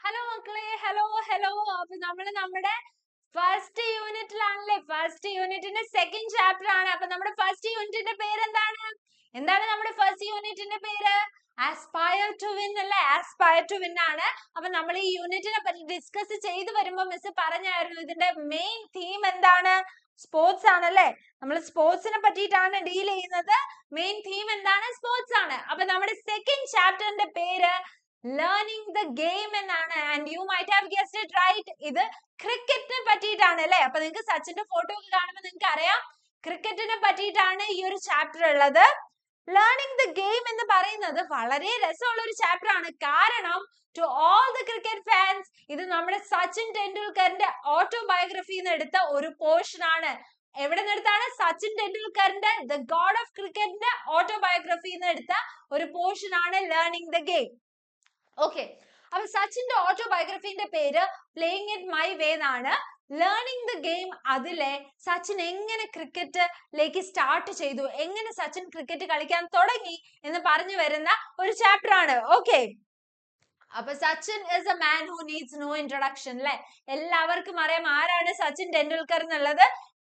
Hello മക്കളെ, hello. അപ്പൊ നമ്മുടെ ഫസ്റ്റ് യൂണിറ്റിലാണല്ലേ, ഫസ്റ്റ് യൂണിറ്റിന്റെ സെക്കൻഡ് ചാപ്റ്റർ ആണ്. അപ്പൊ നമ്മുടെ ഫസ്റ്റ് യൂണിറ്റിന്റെ പേര് എന്താണ് നമ്മുടെ ഫസ്റ്റ് യൂണിറ്റിന്റെ പേര്? ആസ്പയർ ടു വിൻ അല്ലേ, ആസ്പയർ ടു വിൻ ആണ്. അപ്പൊ നമ്മൾ ഈ യൂണിറ്റിനെ പറ്റി ഡിസ്കസ് ചെയ്ത് വരുമ്പോ മിസ് പറഞ്ഞായിരുന്നു ഇതിന്റെ മെയിൻ തീം എന്താണ്? സ്പോർട്സ് ആണല്ലേ. നമ്മൾ സ്പോർട്സിനെ പറ്റിയിട്ടാണ് ഡീൽ ചെയ്യുന്നത്. മെയിൻ തീം എന്താണ്? സ്പോർട്സ് ആണ്. അപ്പൊ നമ്മുടെ സെക്കൻഡ് ചാപ്റ്ററിന്റെ പേര് ലേണിംഗ് ദ ഗെയിം എന്നാണ്. And you might have guessed it right. ഇത് ക്രിക്കറ്റിനെ പറ്റിയിട്ടാണ് അല്ലേ. അപ്പൊ നിങ്ങൾക്ക് സച്ചിന്റെ ഫോട്ടോ ഒക്കെ കാണുമ്പോൾ നിങ്ങൾക്ക് അറിയാം ക്രിക്കറ്റിനെ പറ്റിയിട്ടാണ് ഈ ഒരു ചാപ്റ്റർ ഉള്ളത്. ലേണിംഗ് ദ ഗെയിം എന്ന് പറയുന്നത് വളരെ രസമുള്ള ഒരു ചാപ്റ്റർ ആണ്. കാരണം to all the cricket fans ഇത് നമ്മുടെ സച്ചിൻ ടെണ്ടുൽക്കറിന്റെ ഓട്ടോബയോഗ്രഫിന്ന് എടുത്ത ഒരു പോർഷൻ ആണ്. എവിടെ നിന്നെടുത്താണ്? സച്ചിൻ ടെണ്ടുൽക്കറിന്റെ ദ ഗോഡ് ഓഫ് ക്രിക്കറ്റിന്റെ ഓട്ടോബയോഗ്രഫിന്ന് എടുത്ത ഒരു പോർഷൻ ആണ് ലേണിംഗ് ദ ഗെയിം. ഓക്കെ, അപ്പൊ സച്ചിന്റെ ഓട്ടോബയോഗ്രഫിന്റെ പേര് പ്ലേയിങ് ഇറ്റ് മൈ വേ എന്നാണ്. ലേണിംഗ് ദ ഗെയിം അതിലെ സച്ചിൻ എങ്ങനെ ക്രിക്കറ്റിലേക്ക് സ്റ്റാർട്ട് ചെയ്തു, എങ്ങനെ സച്ചിൻ ക്രിക്കറ്റ് കളിക്കാൻ തുടങ്ങി എന്ന് പറഞ്ഞു വരുന്ന ഒരു ചാപ്റ്റർ ആണ്. ഓക്കെ, അപ്പൊ Sachin is a man who needs no introduction അല്ലെ. എല്ലാവർക്കും അറിയാം ആരാണ് സച്ചിൻ ടെണ്ടുൽക്കർ എന്നുള്ളത്.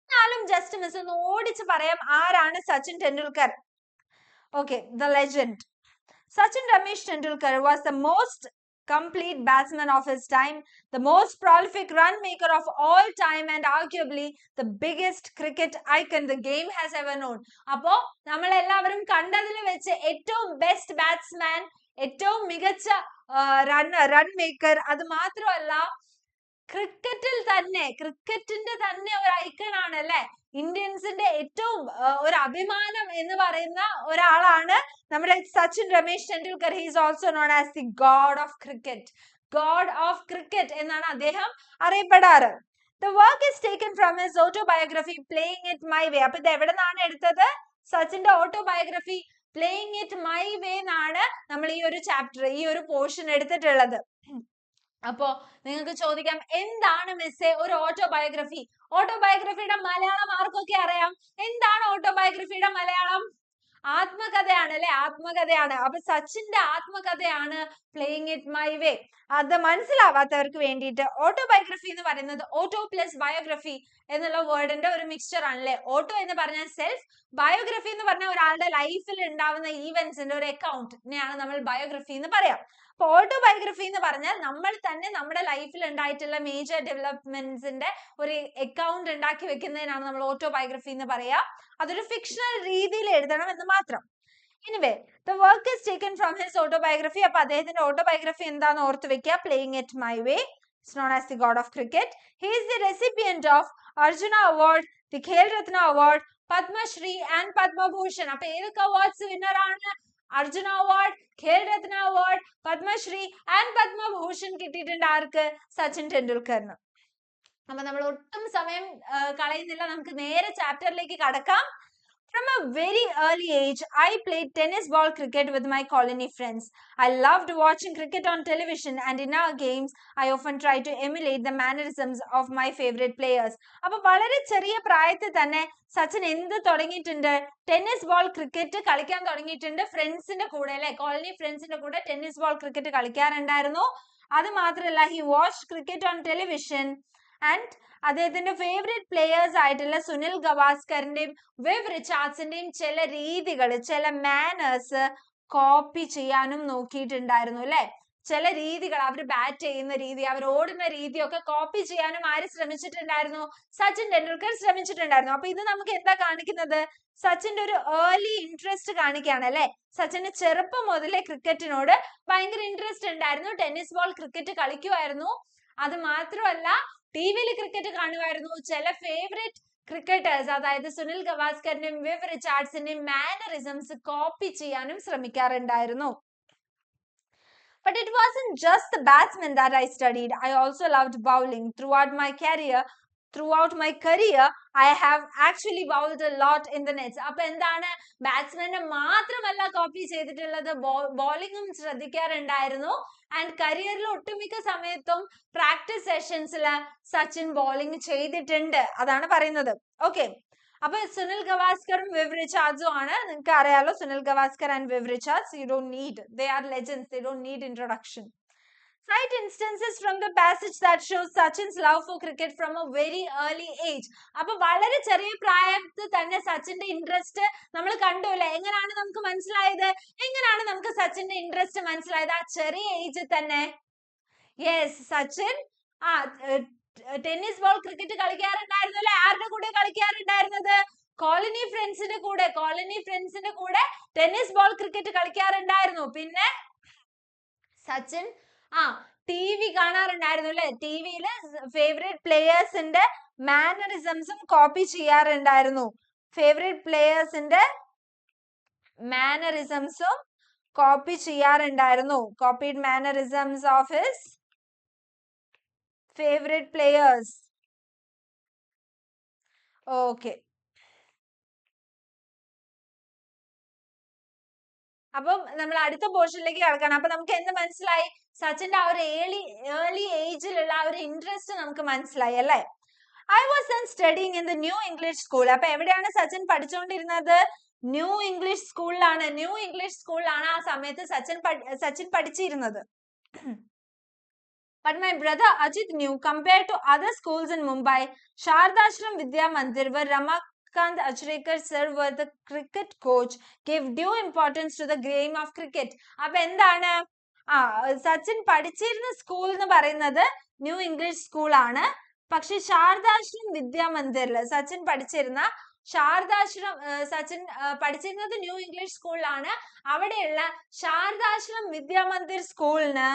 എന്നാലും ജസ്റ്റ് മിസ് ഒന്ന് ഓടിച്ച് പറയാം ആരാണ് Sachin Tendulkar. Okay, the legend Sachin Ramesh Tendulkar was the most complete batsman of his time, the most prolific run maker of all time, and arguably the biggest cricket icon the game has ever known. Appo nammal ellavarum kandadil veche ettavum best batsman, ettavum migacha run maker, adu matramalla ക്രിക്കറ്റിൽ തന്നെ ക്രിക്കറ്റിന്റെ തന്നെ ഒരു icon ആണ് അല്ലെ. ഇന്ത്യൻസിന്റെ ഏറ്റവും ഒരു അഭിമാനം എന്ന് പറയുന്ന ഒരാളാണ് നമ്മുടെ Sachin Ramesh Tendulkar. He is also known as the God of cricket. God of cricket എന്നാണ് അദ്ദേഹം അറിയപ്പെടാറ്. The work is taken from his autobiography Playing It My Way. അപ്പൊ ഇത് എവിടെ നിന്നാണ് എടുത്തത്? സച്ചിന്റെ autobiography Playing It My Way എന്നാണ് നമ്മൾ ഈ ഒരു ചാപ്റ്റർ, ഈ ഒരു പോർഷൻ എടുത്തിട്ടുള്ളത്. അപ്പോ നിങ്ങൾക്ക് ചോദിക്കാം എന്താണ് മിസ്സേ ഒരു ഓട്ടോബയോഗ്രഫി? ഓട്ടോബയോഗ്രഫിയുടെ മലയാളം ആർക്കൊക്കെ അറിയാം? എന്താണ് ഓട്ടോബയോഗ്രഫിയുടെ മലയാളം? ആത്മകഥയാണ് അല്ലെ, ആത്മകഥയാണ്. അപ്പൊ സച്ചിന്റെ ആത്മകഥയാണ് പ്ലേയിങ് ഇറ്റ് മൈ വേ. അത് മനസ്സിലാവാത്തവർക്ക് വേണ്ടിയിട്ട് ഓട്ടോബയോഗ്രഫി എന്ന് പറയുന്നത് ഓട്ടോ പ്ലസ് ബയോഗ്രഫി എന്നുള്ള വേർഡിന്റെ ഒരു മിക്സ്ചർ ആണല്ലേ. ഓട്ടോ എന്ന് പറഞ്ഞാൽ സെൽഫ്, ബയോഗ്രഫി എന്ന് പറഞ്ഞാൽ ഒരാളുടെ ലൈഫിൽ ഉണ്ടാവുന്ന ഈവന്റ്സിന്റെ ഒരു അക്കൗണ്ടിനെയാണ് നമ്മൾ ബയോഗ്രഫി എന്ന് പറയാം. അപ്പൊ ഓട്ടോബയോഗ്രഫി എന്ന് പറഞ്ഞാൽ നമ്മൾ തന്നെ നമ്മുടെ ലൈഫിൽ ഉണ്ടായിട്ടുള്ള മേജർ ഡെവലപ്മെന്റ്സിന്റെ ഒരു അക്കൗണ്ട് ഉണ്ടാക്കി വെക്കുന്നതിനാണ് നമ്മൾ ഓട്ടോബയോഗ്രഫി എന്ന് പറയാ. അതൊരു ഫിക്ഷണൽ രീതിയിൽ എഴുതണം എന്ന് മാത്രം. Anyway, the work is taken from his autobiography. അപ്പൊ അദ്ദേഹത്തിന്റെ ഓട്ടോബയോഗ്രഫി എന്താന്ന് ഓർത്ത് വെക്കുക. Playing It My Way. It's known as the god of cricket. He is the recipient of Arjuna Award, the Khel Ratna Award, Padma Shri and Padma Bhushan. അപ്പൊ ഏതൊക്കെ awards winner ആണ്? Arjuna award, Khel Ratna award, Padmashri and Padmabhushan കിട്ടിയിട്ടുണ്ട് ആർക്ക്? സച്ചിൻ ടെണ്ടുൽക്കറിന്. അപ്പൊ നമ്മൾ ഒട്ടും സമയം കളയുന്നില്ല, നമുക്ക് നേരെ ചാപ്റ്ററിലേക്ക് കടക്കാം. From a very early age, I played tennis ball cricket with my colony friends. I loved watching cricket on television, and in our games, I often try to emulate the mannerisms of my favorite players. അപ്പോൾ വളരെ ചെറിയ പ്രായത്തിൽ തന്നെ സച്ചിൻ എന്ത് തുടങ്ങിയിട്ടുണ്ട്? Tennis ball cricket കളിക്കാൻ തുടങ്ങിയിട്ടുണ്ട്. ഫ്രണ്ട്സിന്റെ കൂടെ അല്ലെ, കോളനി ഫ്രണ്ട്സിന്റെ കൂടെ ടെന്നീസ് ബോൾ ക്രിക്കറ്റ് കളിക്കാറുണ്ടായിരുന്നു. അത് മാത്രമല്ല, he watched cricket on television and അദ്ദേഹത്തിന്റെ ഫേവറേറ്റ് പ്ലേയേഴ്സ് ആയിട്ടുള്ള സുനിൽ ഗവാസ്കറിന്റെയും വിവ് റിച്ചാർഡ്സിന്റെയും ചില രീതികൾ, ചില മാനേഴ്സ് കോപ്പി ചെയ്യാനും നോക്കിയിട്ടുണ്ടായിരുന്നു അല്ലെ. ചില രീതികൾ, അവർ ബാറ്റ് ചെയ്യുന്ന രീതി, അവർ ഓടുന്ന രീതിയൊക്കെ കോപ്പി ചെയ്യാനും ആര് ശ്രമിച്ചിട്ടുണ്ടായിരുന്നു? സച്ചിൻ ടെണ്ടുൽക്കർ ശ്രമിച്ചിട്ടുണ്ടായിരുന്നു. അപ്പൊ ഇത് നമുക്ക് എന്താ കാണിക്കുന്നത്? സച്ചിന്റെ ഒരു ഏർലി ഇൻട്രസ്റ്റ് കാണിക്കുകയാണ് അല്ലെ. സച്ചിന് ചെറുപ്പം മുതലേ ക്രിക്കറ്റിനോട് ഭയങ്കര ഇൻട്രസ്റ്റ് ഉണ്ടായിരുന്നു. ടെന്നീസ് ബോൾ ക്രിക്കറ്റ് കളിക്കുമായിരുന്നു. അത് മാത്രമല്ല, ടിവിയിൽ ക്രിക്കറ്റ് കാണുമായിരുന്നു. ചില ഫേവറേറ്റ് ക്രിക്കറ്റേഴ്സ്, അതായത് സുനിൽ ഗവാസ്കറിന്റെയും വിവ് റിച്ചാർഡ്സിന്റെയും മാനറിസംസ് കോപ്പി ചെയ്യാനും ശ്രമിക്കാറുണ്ടായിരുന്നു. But it wasn't just the batsmen that I studied. I also loved bowling. Throughout my career, I have actually bowled a lot in the nets. അപ്പൊ എന്താണ്? ബാറ്റ്സ്മാനെ മാത്രമല്ല copy ചെയ്തിട്ടുള്ളത്, ബോളിംഗും ശ്രദ്ധിക്കാറുണ്ടായിരുന്നു. And കരിയറിൽ ഒട്ടുമിക്ക സമയത്തും practice സെഷൻസിൽ Sachin bowling ചെയ്തിട്ടുണ്ട്. അതാണ് പറയുന്നത്. ഓക്കെ, അപ്പൊ സുനിൽ ഗവാസ്കറും വിവ് റിച്ചാർഡ്സും ആണ്. നിങ്ങൾക്ക് അറിയാലോ Sunil Gavaskar and Viv Richards. You don't need, they are legends, they don't need introduction. Cite instances from the passage that shows Sachin's love for cricket from a very early age. അപ്പൊ വളരെ ചെറിയ പ്രായത്തിൽ തന്നെ സച്ചിന്റെ ഇൻട്രസ്റ്റ് നമ്മൾ കണ്ടു അല്ലെ? എങ്ങനെയാണ് നമുക്ക് മനസ്സിലായത്? എങ്ങനെയാണ് നമുക്ക് സച്ചിന്റെ ഇൻട്രസ്റ്റ് മനസ്സിലായത്? ആ ചെറിയ ഏജിൽ തന്നെ. Yes, Sachin tennis ball cricket കളിക്കാറുണ്ടായിരുന്നു അല്ലെ? ആരുടെ കൂടെ കളിക്കാറുണ്ടായിരുന്നത്? കോളനി ഫ്രണ്ട്സിന്റെ കൂടെ ടെന്നീസ് ബോൾ ക്രിക്കറ്റ് കളിക്കാറുണ്ടായിരുന്നു. പിന്നെ സച്ചിൻ TV കാണാറുണ്ടായിരുന്നു അല്ലെ? TVയില് ഫേവറേറ്റ് പ്ലേയേഴ്സിന്റെ മാനറിസംസും കോപ്പി ചെയ്യാറുണ്ടായിരുന്നു. ഫേവറേറ്റ് പ്ലേയേഴ്സിന്റെ മാനറിസംസും കോപ്പി ചെയ്യാറുണ്ടായിരുന്നു. Copied mannerisms of his favorite players. Okay. അപ്പം നമ്മൾ അടുത്ത പോർഷനിലേക്ക് കടക്കണം. അപ്പൊ നമുക്ക് എന്ത് മനസ്സിലായി? സച്ചിന്റെ ആ ഒരു ഏർലി ഏജിലുള്ള ആ ഒരു ഇൻട്രസ്റ്റ് നമുക്ക് മനസ്സിലായി അല്ലെ? I was then studying in the New English School. അപ്പൊ എവിടെയാണ് സച്ചിൻ പഠിച്ചുകൊണ്ടിരുന്നത്? ന്യൂ ഇംഗ്ലീഷ് സ്കൂളിലാണ്. ന്യൂ ഇംഗ്ലീഷ് സ്കൂളിലാണ് ആ സമയത്ത് സച്ചിൻ പഠിച്ചിരുന്നത്. But my brother Ajit knew, compared to other schools in Mumbai, Shardashram Vidya Mandir, where Ramakant Achrekar sir were the cricket coach, gave due importance to the game of cricket. അപ്പൊ എന്താണ് സച്ചിൻ പഠിച്ചിരുന്ന school എന്ന് പറയുന്നത് new English സ്കൂളാണ്. പക്ഷെ ശാരദാശ്രം വിദ്യാമന്ദിറിൽ സച്ചിൻ പഠിച്ചിരുന്നത് new English സ്കൂളിലാണ്. അവിടെയുള്ള ശാരദാശ്രം വിദ്യാമന്ദിർ സ്കൂളിന്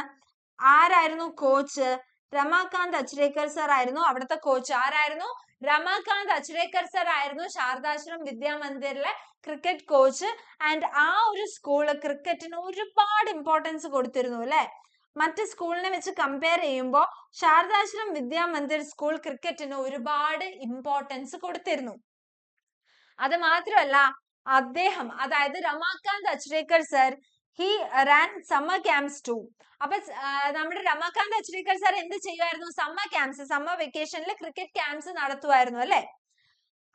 ആരായിരുന്നു കോച്ച്? രമാകാന്ത് അച്രേക്കർ സർ ആയിരുന്നു അവിടുത്തെ കോച്ച്. ആരായിരുന്നു? രമാകാന്ത് അച്രേക്കർ സർ ആയിരുന്നു ശാരദാശ്രം വിദ്യാമന്ദിറിലെ ക്രിക്കറ്റ് കോച്ച്. ആൻഡ് ആ ഒരു സ്കൂള് ക്രിക്കറ്റിന് ഒരുപാട് ഇമ്പോർട്ടൻസ് കൊടുത്തിരുന്നു അല്ലെ? മറ്റ് സ്കൂളിനെ വെച്ച് കമ്പയർ ചെയ്യുമ്പോൾ ശാരദാശ്രം വിദ്യാമന്ദിർ സ്കൂൾ ക്രിക്കറ്റിന് ഒരുപാട് ഇമ്പോർട്ടൻസ് കൊടുത്തിരുന്നു. അത് മാത്രമല്ല, അദ്ദേഹം അതായത് Ramakant Achrekar sir he ran summer camps too. അപ്പൊ നമ്മുടെ രമാകാന്ത് അച്രേക്കർ സർ എന്ത് ചെയ്യുമായിരുന്നു? സമ്മർ വെക്കേഷനിൽ ക്രിക്കറ്റ് ക്യാമ്പ്സ് നടത്തുമായിരുന്നു അല്ലെ?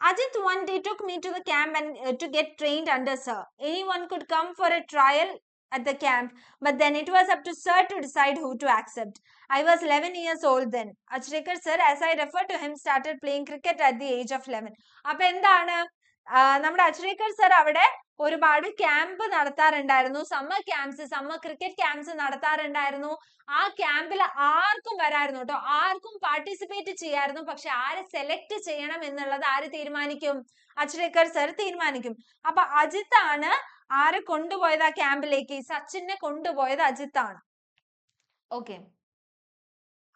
Ajit one day took me to the camp and to get trained under sir. Anyone could come for a trial at the camp, but then it was up to sir to decide who to accept. I was 11 years old then. Achrekar sir, as I refer to him, started playing cricket at the age of 11. അപ്പൊ എന്താണ് നമ്മുടെ Achrekar sir അവിടെ ഒരുപാട് camp നടത്താറുണ്ടായിരുന്നു. Summer cricket camps നടത്താറുണ്ടായിരുന്നു. ആ ക്യാമ്പിൽ ആർക്കും വരായിരുന്നു കേട്ടോ, ആർക്കും പാർട്ടിസിപ്പേറ്റ് ചെയ്യായിരുന്നു. പക്ഷെ ആരെ സെലക്ട് ചെയ്യണം എന്നുള്ളത് ആര് തീരുമാനിക്കും? അച്രേക്കർ സർ തീരുമാനിക്കും. അപ്പൊ അജിത്താണ് ആരെ കൊണ്ടുപോയത് ആ ക്യാമ്പിലേക്ക്? സച്ചിനെ കൊണ്ടുപോയത് അജിത്താണ്. Okay.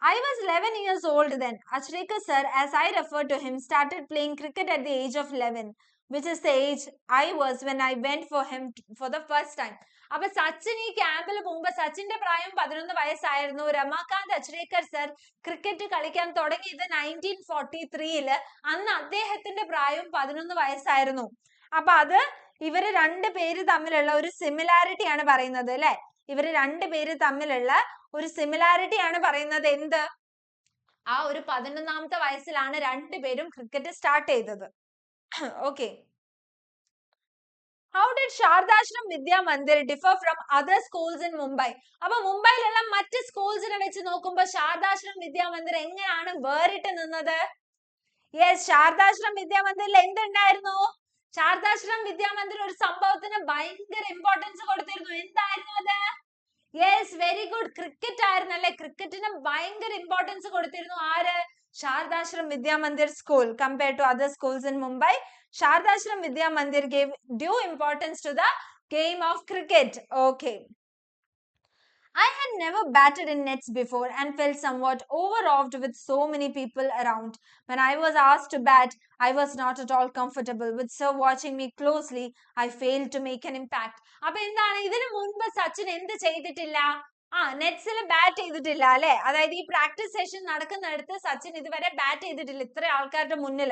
I was 11 years old then. Achrekar sir, as I refer to him, started playing cricket at the age of 11, which is the age I was when I went for him for the first time. അപ്പൊ സച്ചിൻ ഈ ക്യാമ്പിൽ മുമ്പ് സച്ചിന്റെ പ്രായം 11 വയസ്സായിരുന്നു. Ramakant Achrekar sir cricket കളിക്കാൻ തുടങ്ങിയത് 1943 അന്ന് അദ്ദേഹത്തിന്റെ പ്രായം 11 വയസ്സായിരുന്നു. അപ്പൊ അത് ഇവര് രണ്ടുപേര് തമ്മിലുള്ള ഒരു സിമിലാരിറ്റി ആണ് പറയുന്നത് അല്ലെ? ഇവര് രണ്ടുപേര് തമ്മിലുള്ള ഒരു സിമിലാരിറ്റി ആണ് പറയുന്നത്. എന്ത്? ആ ഒരു 11ാമത്തെ വയസ്സിലാണ് രണ്ടുപേരും ക്രിക്കറ്റ് സ്റ്റാർട്ട് ചെയ്തത്. Okay. How did Shardashram Vidya Mandir differ from other schools in Mumbai? അപ്പൊ മുംബൈയിലുള്ള മറ്റ് സ്കൂൾസിനെ വെച്ച് നോക്കുമ്പോൾ ശാരദാശ്രം വിദ്യാ മന്ദിർ എങ്ങനെയാണ് വേറിട്ട് നിന്നത്? യെസ്, ശാരദാശ്രം വിദ്യാ മന്ദിറിൽ എന്തുണ്ടായിരുന്നു? ശാരദാശ്രം വിദ്യാ മന്ദിർ ഒരു സംഭവത്തിന് ഭയങ്കര ഇമ്പോർട്ടൻസ് കൊടുത്തിരുന്നു. എന്തായിരുന്നു അത്? യെസ്, വെരി ഗുഡ്, ക്രിക്കറ്റ് ആയിരുന്നു അല്ലെ? ക്രിക്കറ്റിന് ഭയങ്കര ഇമ്പോർട്ടൻസ് കൊടുത്തിരുന്നു. ആര്? Shardashram Vidya Mandir school. Compared to other schools in Mumbai, Shardashram Vidya Mandir gave due importance to the game of cricket. Okay. I had never batted in nets before and felt somewhat overawed with so many people around. When I was asked to bat, I was not at all comfortable. With sir watching me closely, I failed to make an impact. അപ്പൊ എന്താണ് ഇതിനു മുൻപ് സച്ചിൻ എന്ത് ചെയ്തിട്ടില്ല? നെറ്റ്സിൽ bat ചെയ്തിട്ടില്ല അല്ലെ? അതായത് ഈ പ്രാക്ടീസ് സെഷൻ നടക്കുന്നിടത്ത് സച്ചിൻ ഇതുവരെ ബാറ്റ് ചെയ്തിട്ടില്ല ഇത്ര ആൾക്കാരുടെ മുന്നിൽ.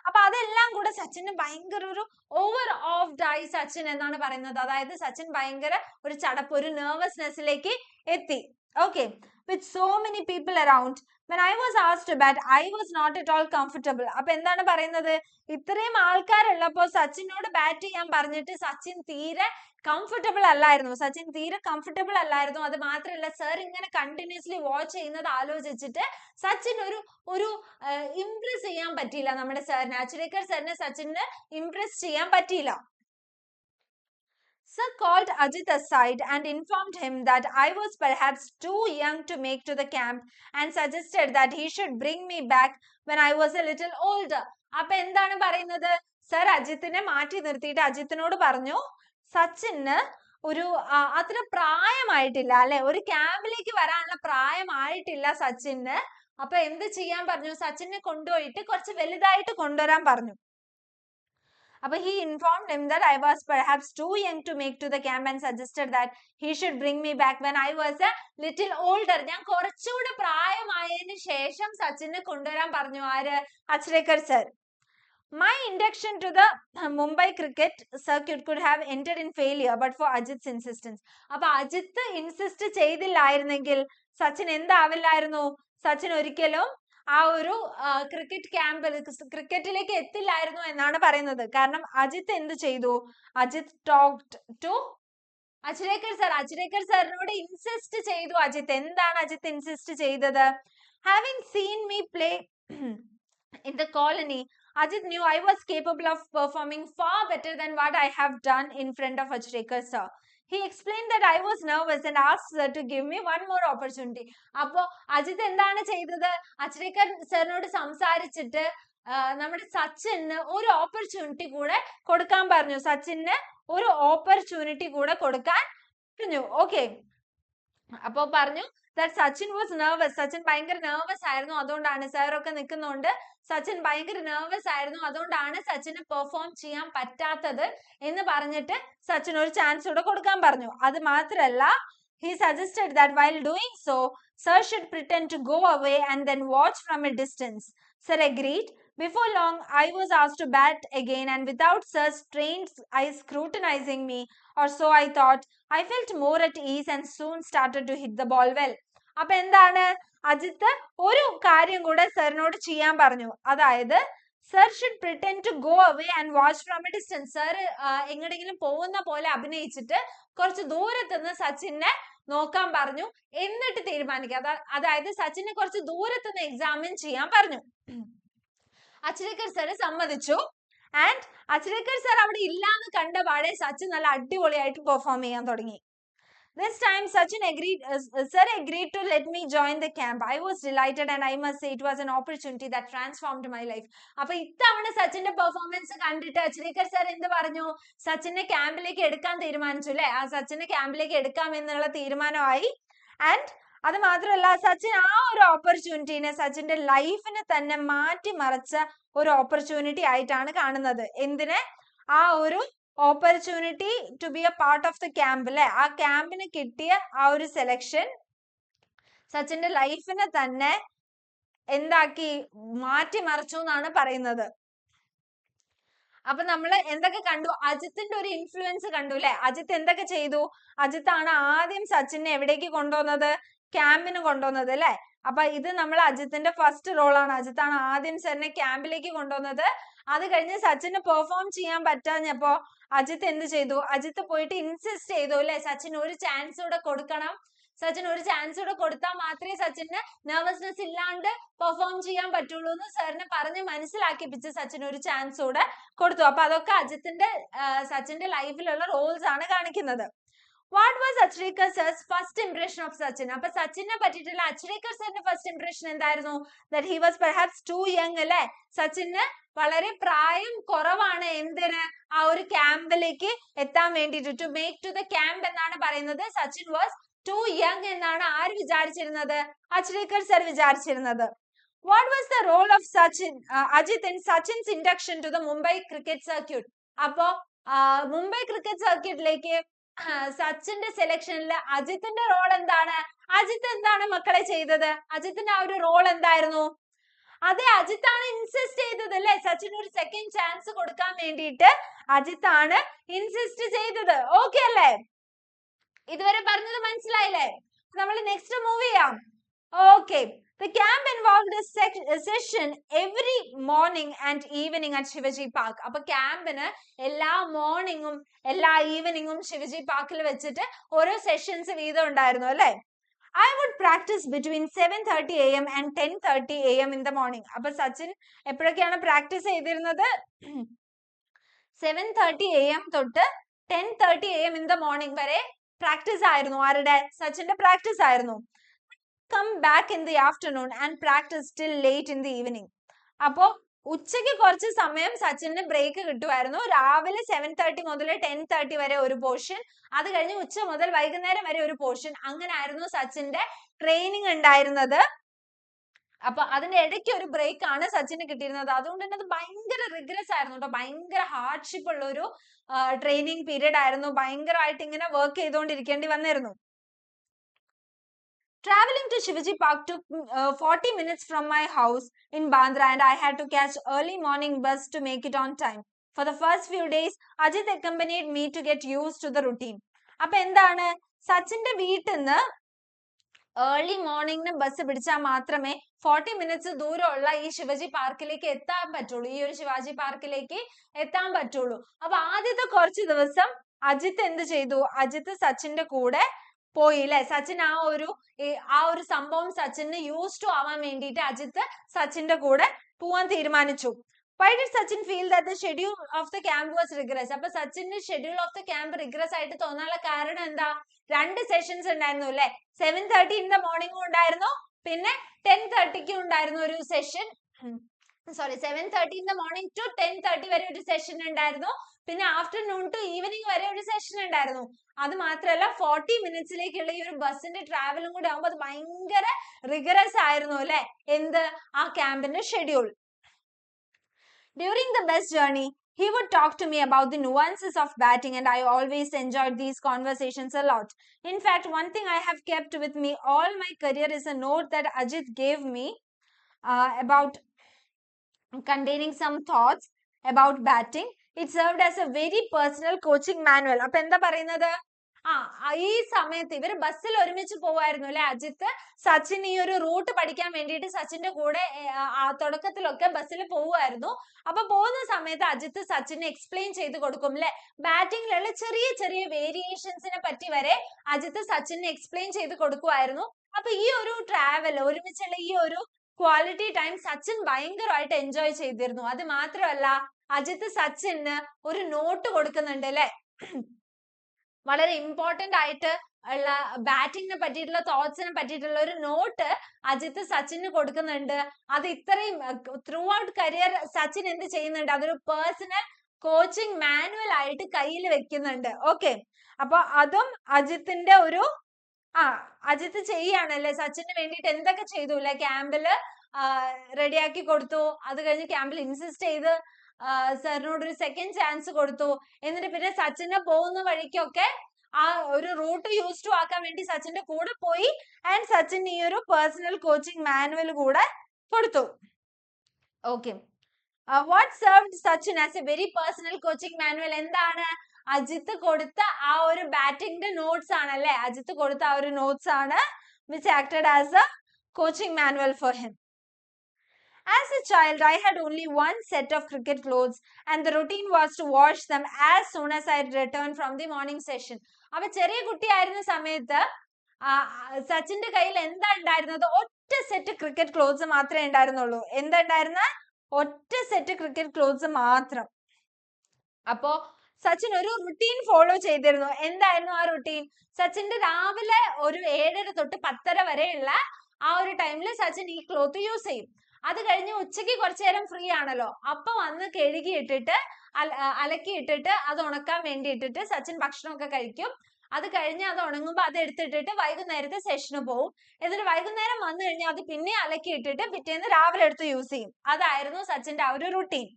അപ്പൊ അതെല്ലാം കൂടെ സച്ചിന് ഭയങ്കര ഒരു ഓവർ ഓഫ്ഡ് ആയി സച്ചിൻ എന്നാണ് പറയുന്നത്. അതായത് സച്ചിൻ ഭയങ്കര ഒരു ചടപ്പ്, ഒരു നെർവസ്നെസ്സിലേക്ക് എത്തി. Okay, with so many people around, when I was asked to bat, I was not at all comfortable. അപ്പൊ എന്താണ് പറയുന്നത്? ഇത്രയും ആൾക്കാരുള്ളപ്പോ സച്ചിനോട് ബാറ്റ് ചെയ്യാൻ പറഞ്ഞിട്ട് സച്ചിൻ തീരെ കംഫർട്ടബിൾ അല്ലായിരുന്നു. അത് മാത്രമല്ല സർ ഇങ്ങനെ കണ്ടിന്യൂസ്ലി വാച്ച് ചെയ്യുന്നത് ആലോചിച്ചിട്ട് സച്ചിൻ ഒരു ഇംപ്രസ് ചെയ്യാൻ പറ്റിയില്ല നമ്മുടെ സാറിന്. അച്ഛരേക്കർ സാറിന് സച്ചിനെ ഇംപ്രസ് ചെയ്യാൻ പറ്റിയില്ല. Sir called Ajit aside and informed him that I was perhaps too young to make to the camp and suggested that he should bring me back when I was a little older. അപ്പൊ എന്താണ് പറയുന്നത്? Sir അജിത്തിനെ മാറ്റി നിർത്തിയിട്ട് അജിത്തിനോട് പറഞ്ഞു സച്ചിന് ഒരു അത്ര പ്രായമായിട്ടില്ല അല്ലെ, ഒരു ക്യാമ്പിലേക്ക് വരാനുള്ള പ്രായമായിട്ടില്ല സച്ചിന്. അപ്പൊ എന്ത് ചെയ്യാൻ പറഞ്ഞു? സച്ചിനെ കൊണ്ടുപോയിട്ട് കുറച്ച് വലുതായിട്ട് കൊണ്ടുവരാൻ പറഞ്ഞു. But he informed him that I was perhaps too young to make to the camp and suggested that he should bring me back when I was a little older. ഞാൻ കുറച്ചുകൂടെ പ്രായമായതിനു ശേഷം സച്ചിനെ കൊണ്ടുവരാൻ പറഞ്ഞു. ആര്? Achrekar sir. My induction to the Mumbai cricket circuit could have ended in failure but for Ajit's insistence. അപ്പൊ Ajith insist ചെയ്തില്ലായിരുന്നെങ്കിൽ Sachin എന്താവില്ലായിരുന്നു? Sachin ഒരിക്കലും ആ ഒരു ക്രിക്കറ്റ് ക്യാമ്പിൽ ക്രിക്കറ്റിലേക്ക് എത്തില്ലായിരുന്നു എന്നാണ് പറയുന്നത്. കാരണം അജിത്ത് എന്ത് ചെയ്തു? അജിത്ത് ടോക്ഡ് ടു അച്ഛരേക്കർ സാറിനോട് ഇൻസിസ്റ്റ് ചെയ്തു. അജിത്ത് എന്താണ് അജിത്ത് ഇൻസിസ്റ്റ് ചെയ്തത്? Having seen me play in the colony, Ajit knew I was capable of performing far better than what I have done in front of Achrekar sir. He explained that I was nervous and asked sir to give me one more opportunity. അപ്പോ അജിത്ത് എന്താണ് ചെയ്തത്? അച്ഛരേക്കർ സാറിനോട് സംസാരിച്ചിട്ട് നമ്മുടെ സച്ചിന് ഒരു opportunity കൂടെ കൊടുക്കാൻ പറഞ്ഞു. ഓക്കെ, അപ്പോ പറഞ്ഞു that Sachin was nervous. Sachin ഭയങ്കര nervous ആയിരുന്നു. അതുകൊണ്ടാണ് സാറൊക്കെ നിൽക്കുന്നുണ്ട്. സച്ചിൻ ഭയങ്കര nervous ആയിരുന്നു. അതുകൊണ്ടാണ് സച്ചിന് പെർഫോം ചെയ്യാൻ പറ്റാത്തത് എന്ന് പറഞ്ഞിട്ട് സച്ചിൻ ഒരു ചാൻസ് കൂടെ കൊടുക്കാൻ പറഞ്ഞു. അത് മാത്രമല്ല, he suggested that while doing so, sir should pretend to go away and then watch from a distance. Sir agreed. Before long, I was asked to bat again, and without sir's trained eyes scrutinizing me, or so I thought, I felt more at ease and soon started to hit the ball well. അപ്പൊ എന്താണ്? അജിത്ത് ഒരു കാര്യം കൂടെ സാറിനോട് ചെയ്യാൻ പറഞ്ഞു. അതായത് sir should pretend to go away and watch from a distance. Sir എങ്ങോട്ടെങ്കിലും പോകുന്ന പോലെ അഭിനയിച്ചിട്ട് കുറച്ച് ദൂരത്തുനിന്ന് സച്ചിനെ നോക്കാൻ പറഞ്ഞു. എന്നിട്ട് തീരുമാനിക്കുക. അതായത് സച്ചിനെ കുറച്ച് ദൂരത്തുനിന്ന് എക്സാമിൻ ചെയ്യാൻ പറഞ്ഞു. അച്ഛരേക്കർ സർ സമ്മതിച്ചു. ആൻഡ് അച്ഛരേക്കർ സർ അവിടെ ഇല്ലാന്ന് കണ്ട പാടെ സച്ചിൻ നല്ല അടിപൊളിയായിട്ട് പെർഫോം ചെയ്യാൻ തുടങ്ങി. This time Sachin agreed to let me join the camp. I was delighted and I must say it was an opportunity that transformed my life. അപ്പൊ ഇത്തവണ സച്ചിന്റെ പെർഫോമൻസ് കണ്ടിട്ട് അച്ഛരേക്കർ സർ എന്ത് പറഞ്ഞു? സച്ചിനെ ക്യാമ്പിലേക്ക് എടുക്കാൻ തീരുമാനിച്ചു അല്ലെ? ആ സച്ചിനെ ക്യാമ്പിലേക്ക് എടുക്കാം എന്നുള്ള തീരുമാനമായി. ആൻഡ് അത് മാത്രമല്ല, സച്ചിൻ ആ ഒരു ഓപ്പർച്യൂണിറ്റിനെ സച്ചിന്റെ ലൈഫിനെ തന്നെ മാറ്റിമറിച്ച ഒരു ഓപ്പർച്യൂണിറ്റി ആയിട്ടാണ് കാണുന്നത്. എന്തിനെ? ആ ഒരു opportunity to be a part of the camp അല്ലെ? ആ ക്യാമ്പിന് കിട്ടിയ ആ ഒരു സെലക്ഷൻ സച്ചിന്റെ ലൈഫിനെ തന്നെ എന്താക്കി മാറ്റിമറിച്ചു എന്നാണ് പറയുന്നത്. അപ്പൊ നമ്മൾ എന്തൊക്കെ കണ്ടു? അജിത്തിന്റെ ഒരു ഇൻഫ്ലുവൻസ് കണ്ടു അല്ലെ? അജിത്ത് എന്തൊക്കെ ചെയ്തു? അജിത്താണ് ആദ്യം സച്ചിനെ എവിടേക്ക് കൊണ്ടുവന്നത്? ക്യാമ്പിന് കൊണ്ടുവന്നത് അല്ലെ? അപ്പൊ ഇത് നമ്മൾ അജിത്തിന്റെ ഫസ്റ്റ് റോളാണ്. അജിത്താണ് ആദ്യം സാറിനെ ക്യാമ്പിലേക്ക് കൊണ്ടുവന്നത്. അത് കഴിഞ്ഞ് സച്ചിന് പെർഫോം ചെയ്യാൻ പറ്റാഞ്ഞപ്പോ അജിത്ത് എന്ത് ചെയ്തു? അജിത്ത് പോയിട്ട് ഇൻസിസ്റ്റ് ചെയ്തു അല്ലെ? സച്ചിന് ഒരു ചാൻസ് കൂടെ കൊടുക്കണം. സച്ചിന് ഒരു ചാൻസ് കൂടെ കൊടുത്താൽ മാത്രമേ സച്ചിന് നെർവസ്നെസ് ഇല്ലാണ്ട് പെർഫോം ചെയ്യാൻ പറ്റുള്ളൂ എന്ന് സാറിനെ പറഞ്ഞ് മനസ്സിലാക്കിപ്പിച്ച് സച്ചിന് ഒരു ചാൻസ് കൂടെ കൊടുത്തു. അപ്പൊ അതൊക്കെ സച്ചിന്റെ ലൈഫിലുള്ള റോൾസ് ആണ് കാണിക്കുന്നത്. What was Achrekar sir's first impression of Sachin? അപ്പൊ സച്ചിനെ പറ്റിയിട്ടുള്ള അച്ഛരേക്കർ സാറിന്റെ ഫസ്റ്റ് ഇംപ്രഷൻ എന്തായിരുന്നു? That he was perhaps too young അല്ലെ? സച്ചിന് വളരെ പ്രായം കുറവാണ്. എന്തിന്? ആ ഒരു ക്യാമ്പിലേക്ക് എത്താൻ വേണ്ടിയിട്ട്. To make to the camp എന്നാണ് പറയുന്നത്. സച്ചിൻ വാസ് too young എന്നാണ് ആര് വിചാരിച്ചിരുന്നത്? അച്ഛരേക്കർ സർ വിചാരിച്ചിരുന്നത്. What was the role of Ajit in Sachin's induction to the Mumbai cricket circuit? അപ്പോ മുംബൈ ക്രിക്കറ്റ് സർക്യൂട്ടിലേക്ക് സച്ചിന്റെ സെലക്ഷനിൽ അജിത്തിന്റെ റോൾ എന്താണ്? അജിത്ത് എന്താണ് മക്കളെ ചെയ്തത്? അജിത്തിന്റെ ആ ഒരു റോൾ എന്തായിരുന്നു? അതെ, അജിത്താണ് ഇൻസിസ്റ്റ് ചെയ്തത് അല്ലെ? സച്ചിന് ഒരു സെക്കൻഡ് ചാൻസ് കൊടുക്കാൻ വേണ്ടിയിട്ട് അജിത്താണ് ഇൻസിസ്റ്റ് ചെയ്തത്. ഓക്കെ അല്ലേ? ഇതുവരെ പറഞ്ഞത് മനസ്സിലായില്ലേ? നമ്മൾ നെക്സ്റ്റ് മൂവ് ചെയ്യാം. Okay. The camp involved a session every morning and evening at Shivaji Park. അപ്പോൾ ക്യാമ്പിന് എല്ലാ മോർണിംഗും എല്ലാ ഈവനിങ്ങും ശിവജി പാർക്കിൽ വെച്ചിട്ട് ഓരോ സെഷൻസ് വീതം ഉണ്ടായിരുന്നു അല്ലേ? I would practice between 7:30 AM and 10:30 AM in the morning. അപ്പോൾ സച്ചിൻ എപ്പോഴൊക്കെയാണ് പ്രാക്ടീസ് ചെയ്തിരുന്നത്? 7:30 AM തൊട്ട് 10:30 AM in the morning വരെ പ്രാക്ടീസ് ആയിരുന്നു. ആരുടെ? സച്ചിന്റെ പ്രാക്ടീസ് ആയിരുന്നു. Come back in the afternoon and practice till late in the evening. അപ്പോ ഉച്ചയ്ക്ക് കുറച്ച് സമയം സച്ചിന് ബ്രേക്ക് കിട്ടുമായിരുന്നു. രാവിലെ 7:30 മുതൽ 10:30 വരെ ഒരു പോർഷൻ, അത് കഴിഞ്ഞ് ഉച്ച മുതൽ വൈകുന്നേരം വരെ ഒരു പോർഷൻ, അങ്ങനെ ആയിരുന്നു സച്ചിന്റെ ട്രെയിനിങ് ഉണ്ടായിരുന്നത്. അപ്പൊ അതിന്റെ ഇടയ്ക്ക് ഒരു ബ്രേക്ക് ആണ് സച്ചിന് കിട്ടിയിരുന്നത്. അതുകൊണ്ട് തന്നെ അത് ഭയങ്കര റിഗ്രസ് ആയിരുന്നു കേട്ടോ, ഭയങ്കര ഹാർഡ്ഷിപ്പ് ഉള്ള ഒരു ട്രെയിനിങ് പീരീഡ് ആയിരുന്നു. ഭയങ്കരമായിട്ട് ഇങ്ങനെ വർക്ക് ചെയ്തുകൊണ്ടിരിക്കേണ്ടി വന്നിരുന്നു. Traveling to Shivaji Park took 40 minutes from my house in Bandra and I had to catch early morning bus to make it on time. For the first few days, Ajit accompanied me to get used to the routine. അപ്പൊ എന്താണ്, സച്ചിന്റെ വീട്ടിൽ നിന്ന് early മോർണിംഗിന് bus പിടിച്ചാൽ മാത്രമേ 40 minutes ദൂരമുള്ള ഈ ശിവജി പാർക്കിലേക്ക് എത്താൻ പറ്റുള്ളൂ, ഈ ഒരു ശിവാജി പാർക്കിലേക്ക് എത്താൻ പറ്റുള്ളൂ. അപ്പൊ ആദ്യത്തെ കുറച്ച് ദിവസം അജിത്ത് എന്ത് ചെയ്തു? അജിത്ത് സച്ചിന്റെ കൂടെ പോയി അല്ലെ? സച്ചിൻ ആ ഒരു സംഭവം സച്ചിന് യൂസ് ടു ആവാൻ വേണ്ടിയിട്ട് അജിത്ത് സച്ചിന്റെ കൂടെ പോവാൻ തീരുമാനിച്ചു. Why did Sachin feel that the schedule of the camp was rigorous? അപ്പൊ സച്ചിന്റെ schedule of the camp regress ആയിട്ട് തോന്നാനുള്ള കാരണം എന്താ? 2 സെഷൻസ് ഉണ്ടായിരുന്നു അല്ലെ? 7:30 in the morning ഉണ്ടായിരുന്നു, പിന്നെ 10:30 ഉണ്ടായിരുന്നു ഒരു session. 7:30 in the morning to 10:30 വരെ ഒരു സെഷൻ ഉണ്ടായിരുന്നു, പിന്നെ ആഫ്റ്റർനൂൺ ടു ഈവനിങ് വരെ ഒരു സെഷൻ ഉണ്ടായിരുന്നു. അത് മാത്രമല്ല 40 മിനിറ്റ്സിലേക്കുള്ള ഈ ഒരു ബസിന്റെ ട്രാവലും കൂടെ ആവുമ്പോൾ അത് ഭയങ്കര റിഗറസ് ആയിരുന്നു അല്ലെ? എന്ത്? ആ ക്യാമ്പിന്റെ schedule. During the bus journey, he would talk to me about the nuances of batting and I always enjoyed these conversations a lot. In fact, one thing I have kept with me all my career is a note that Ajit gave me about containing some thoughts about batting. It served as a very personal coaching manual. അപ്പൊ എന്താ പറയുന്നത്? ഈ സമയത്ത് ഇവര് ബസ്സിൽ ഒരുമിച്ച് പോവായിരുന്നു അല്ലെ? അജിത്ത് സച്ചിൻ ഈ ഒരു റൂട്ട് പഠിക്കാൻ വേണ്ടിയിട്ട് സച്ചിന്റെ കൂടെ തുടക്കത്തിലൊക്കെ ബസ്സിൽ പോവുമായിരുന്നു. അപ്പൊ പോകുന്ന സമയത്ത് അജിത്ത് സച്ചിനെ എക്സ്പ്ലെയിൻ ചെയ്ത് കൊടുക്കും അല്ലെ? ബാറ്റിംഗിലുള്ള ചെറിയ ചെറിയ വേരിയേഷൻസിനെ പറ്റി വരെ അജിത്ത് സച്ചിനെ എക്സ്പ്ലെയിൻ ചെയ്ത് കൊടുക്കുമായിരുന്നു. അപ്പൊ ഈ ഒരു ട്രാവൽ, ഒരുമിച്ചുള്ള ഈ ഒരു ക്വാളിറ്റി ടൈം സച്ചിൻ ഭയങ്കരമായിട്ട് എൻജോയ് ചെയ്തിരുന്നു. അത് മാത്രമല്ല അജിത്ത് സച്ചിന് ഒരു നോട്ട് കൊടുക്കുന്നുണ്ട് അല്ലെ? വളരെ ഇമ്പോർട്ടന്റ് ആയിട്ട് ഉള്ള ബാറ്റിങ്ങിനെ പറ്റിയിട്ടുള്ള തോട്ട്സിനെ പറ്റിയിട്ടുള്ള ഒരു നോട്ട് അജിത്ത് സച്ചിന് കൊടുക്കുന്നുണ്ട്. അത് ഇത്രയും ത്രൂ ഔട്ട് കരിയർ സച്ചിൻ എന്ത് ചെയ്യുന്നുണ്ട്? അതൊരു പേഴ്സണൽ കോച്ചിങ് മാനുവൽ ആയിട്ട് കയ്യിൽ വെക്കുന്നുണ്ട്. ഓക്കെ, അപ്പൊ അതും അജിത്തിന്റെ ഒരു അജിത്ത് ചെയ്യാണല്ലേ? സച്ചിന് വേണ്ടിയിട്ട് എന്തൊക്കെ ചെയ്തു അല്ലെ? ക്യാമ്പില് റെഡിയാക്കി കൊടുത്തു, അത് കഴിഞ്ഞ് ക്യാമ്പിൽ ഇൻസിസ്റ്റ് ചെയ്ത് സാറിനോട് ഒരു സെക്കൻഡ് ചാൻസ് കൊടുത്തു, എന്നിട്ട് പിന്നെ സച്ചിന് പോകുന്ന വഴിക്കൊക്കെ ആ ഒരു റൂട്ട് യൂസ് ടു ആക്കാൻ വേണ്ടി സച്ചിന്റെ കൂടെ പോയി ആൻഡ് സച്ചിൻ ഈ ഒരു പേഴ്സണൽ കോച്ചിങ് മാനുവൽ കൂടെ കൊടുത്തു. Okay, what served Sachin as a very personal coaching manual? എന്താണ്? അജിത്ത് കൊടുത്ത ആ ഒരു ബാറ്റിംഗിന്റെ നോട്ട്സ് ആണ് അല്ലെ? അജിത്ത് കൊടുത്ത ആ ഒരു നോട്ട്സ് ആണ് which acted as a coaching manual for him. As a child, I had only one set of cricket clothes and the routine was to wash them as soon as I returned from the morning session. അപ്പൊ ചെറിയ കുട്ടിയായിരുന്ന സമയത്ത് സച്ചിന്റെ കയ്യിൽ എന്താ ഉണ്ടായിരുന്നത്? ഒറ്റ set cricket clothes മാത്രമേ ഉണ്ടായിരുന്നുള്ളൂ. എന്താ ഉണ്ടായിരുന്ന? ഒറ്റ സെറ്റ് ക്രിക്കറ്റ് ക്ലോത്ത്സ് മാത്രം. അപ്പോ സച്ചിൻ ഒരു റുട്ടീൻ ഫോളോ ചെയ്തിരുന്നു. എന്തായിരുന്നു ആ റുട്ടീൻ? സച്ചിന്റെ രാവിലെ ഒരു 7:30 തൊട്ട് 10:30 വരെയുള്ള ആ ഒരു ടൈമിൽ സച്ചിൻ ഈ ക്ലോത്ത് യൂസ് ചെയ്യും. അത് കഴിഞ്ഞ് ഉച്ചയ്ക്ക് കുറച്ചു നേരം ഫ്രീ ആണല്ലോ, അപ്പൊ വന്ന് കഴുകിയിട്ടിട്ട് അലക്കിയിട്ടിട്ട് അത് ഉണക്കാൻ വേണ്ടി ഇട്ടിട്ട് സച്ചിൻ ഭക്ഷണമൊക്കെ കഴിക്കും. അത് കഴിഞ്ഞ് അത് ഉണങ്ങുമ്പോൾ അത് എടുത്തിട്ടിട്ട് വൈകുന്നേരത്തെ സെഷന് പോകും. എന്നിട്ട് വൈകുന്നേരം വന്നു കഴിഞ്ഞാൽ അത് പിന്നെ അലക്കിയിട്ടിട്ട് പിറ്റേന്ന് രാവിലെ എടുത്ത് യൂസ് ചെയ്യും. അതായിരുന്നു സച്ചിന്റെ ആ ഒരു routine.